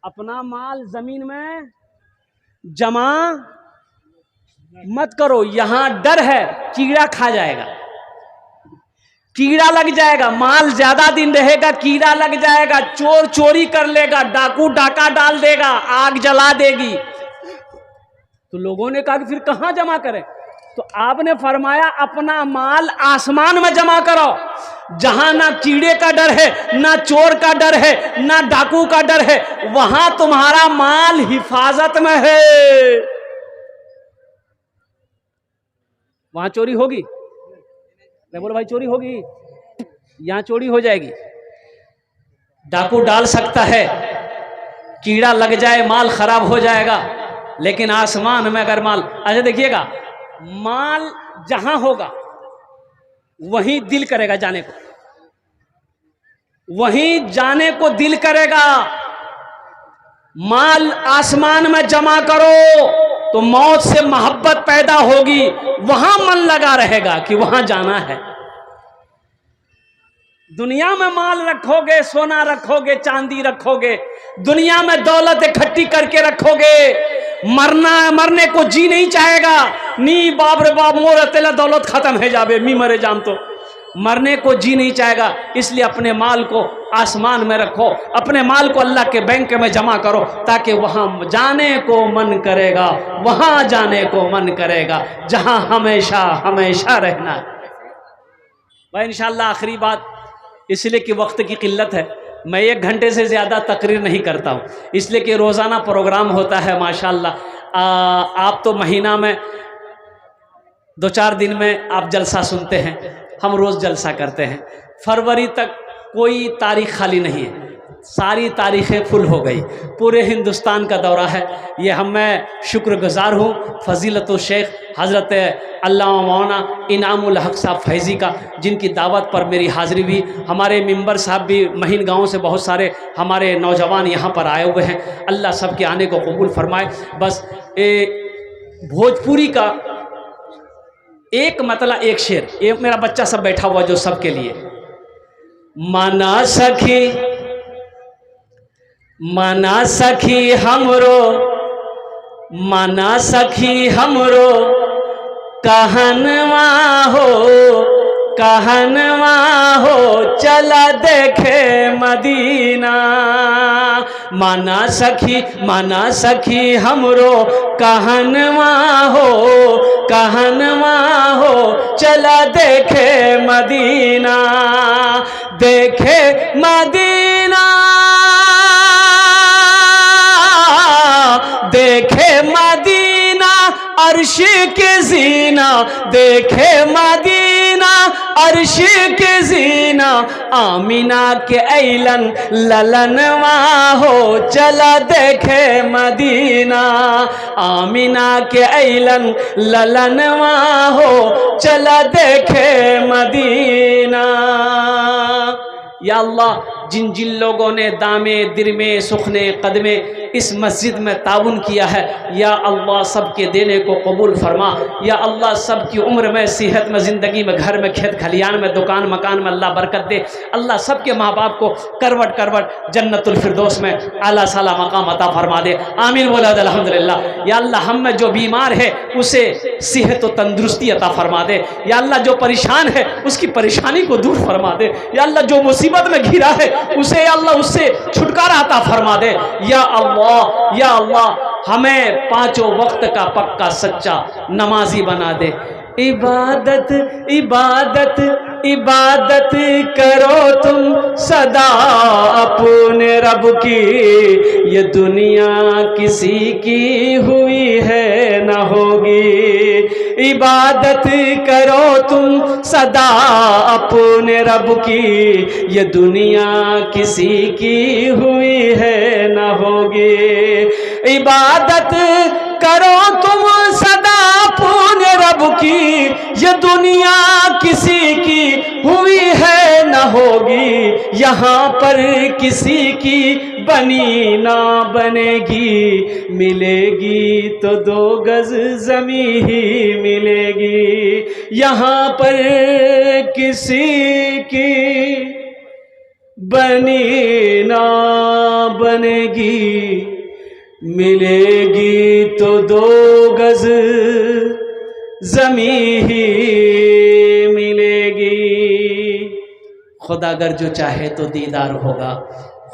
अपना माल जमीन में जमा मत करो, यहां डर है कीड़ा खा जाएगा, कीड़ा लग जाएगा, माल ज्यादा दिन रहेगा, कीड़ा लग जाएगा, चोर चोरी कर लेगा, डाकू डाका डाल देगा, आग जला देगी। तो लोगों ने कहा कि फिर कहां जमा करें? तो आपने फरमाया अपना माल आसमान में जमा करो, जहां ना कीड़े का डर है, ना चोर का डर है, ना डाकू का डर है, वहां तुम्हारा माल हिफाजत में है। वहां चोरी होगी? मैं बोला भाई चोरी होगी, यहां चोरी हो जाएगी। डाकू डाल सकता है, कीड़ा लग जाए, माल खराब हो जाएगा, लेकिन आसमान में अगर माल, अच्छा देखिएगा, माल जहां होगा वहीं दिल करेगा जाने को, वहीं जाने को दिल करेगा। माल आसमान में जमा करो तो मौत से मोहब्बत पैदा होगी, वहां मन लगा रहेगा कि वहां जाना है। दुनिया में माल रखोगे, सोना रखोगे, चांदी रखोगे, दुनिया में दौलत इकट्ठी करके रखोगे, मरने को जी नहीं चाहेगा। नी बाप रे बाप मोर तेला दौलत खत्म है जावे, मी मरे जाम, तो मरने को जी नहीं चाहेगा। इसलिए अपने माल को आसमान में रखो, अपने माल को अल्लाह के बैंक में जमा करो, ताकि वहां जाने को मन करेगा, वहां जाने को मन करेगा जहां हमेशा हमेशा रहना है। भाई इंशाअल्लाह आखिरी बात, इसलिए कि वक्त की किल्लत है, मैं 1 घंटे से ज़्यादा तकरीर नहीं करता हूँ, इसलिए कि रोज़ाना प्रोग्राम होता है माशाअल्लाह। आप तो महीना में 2-4 दिन में आप जलसा सुनते हैं, हम रोज़ जलसा करते हैं। फरवरी तक कोई तारीख खाली नहीं है, सारी तारीखें फुल हो गई, पूरे हिंदुस्तान का दौरा है। ये मैं शुक्रगुजार हूँ फ़ज़ीलतुल शेख हज़रत अल्लामा मौलाना इनामुल हक साहब फैज़ी का, जिनकी दावत पर मेरी हाज़िरी भी। हमारे मेंबर साहब भी महीन गाँव से बहुत सारे हमारे नौजवान यहाँ पर आए हुए हैं, अल्लाह सब के आने को कबूल फरमाए। बस भोजपुरी का एक मतलब एक शेर, ये मेरा बच्चा सब बैठा हुआ जो सबके लिए। माना सखी हमरो, माना सखी हमरो, कहनवा हो चला देखे मदीना। माना सखी हमरो, कहनवा हो चला देखे मदीना, देखे मदीना, देखे मदीना अर्श के जीना, देखे मदीना अर्श के जीना, आमीना के ऐलन ललनवा हो चला देखे मदीना, आमीना के ऐलन ललनवा हो चला देखे मदीना। या अल्लाह, जिन जिन लोगों ने दामे दिरमे सुखने कदमे इस मस्जिद में ताउन किया है, या अल्लाह सबके देने को कबूल फरमा। या अल्लाह सबकी उम्र में, सेहत में, ज़िंदगी में, घर में, खेत खलियान में, दुकान मकान में अल्लाह बरकत दे। अल्लाह सबके माँ बाप को करवट करवट जन्नतुल फिरदौस में आला साला मकाम अता फरमा दे। आमीन बोला अल्हम्दुलिल्लाह। या अल्लाह हम में जो बीमार है उसे सेहत व तंदुरुस्ती अता फरमा दे। या अल्लाह जो परेशान है उसकी परेशानी को दूर फरमा दे। या अल्लाह जो मुसीबत में घिरा है उसे या अल्लाह उससे छुटकारा अता फरमा दे। या अल्लाह हमें पांचों वक्त का पक्का सच्चा नमाजी बना दे। इबादत इबादत इबादत करो तुम सदा अपने रब की, ये दुनिया किसी की हुई है न होगी। इबादत करो तुम सदा अपने रब की, ये दुनिया किसी की हुई है न होगी। इबादत करो तुम सदा अपने रब की, ये दुनिया किसी की हुई है न होगी। यहाँ पर किसी की बनी ना बनेगी, मिलेगी तो 2 गज ज़मी ही मिलेगी। यहाँ पर किसी की बनी ना बनेगी, मिलेगी तो 2 गज ज़मी ही मिलेगी। खुदा अगर जो चाहे तो दीदार होगा,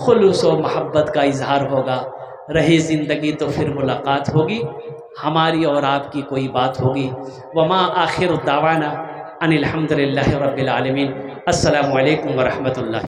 खुलूस व मोहब्बत का इजहार होगा। रही ज़िंदगी तो फिर मुलाकात होगी, हमारी और आपकी कोई बात होगी। वमा आखिर दावाना अनिल हम्दुलिल्लाहि रब्बिल आलमीन। अस्सलामु अलैकुम व रहमतुल्लाह।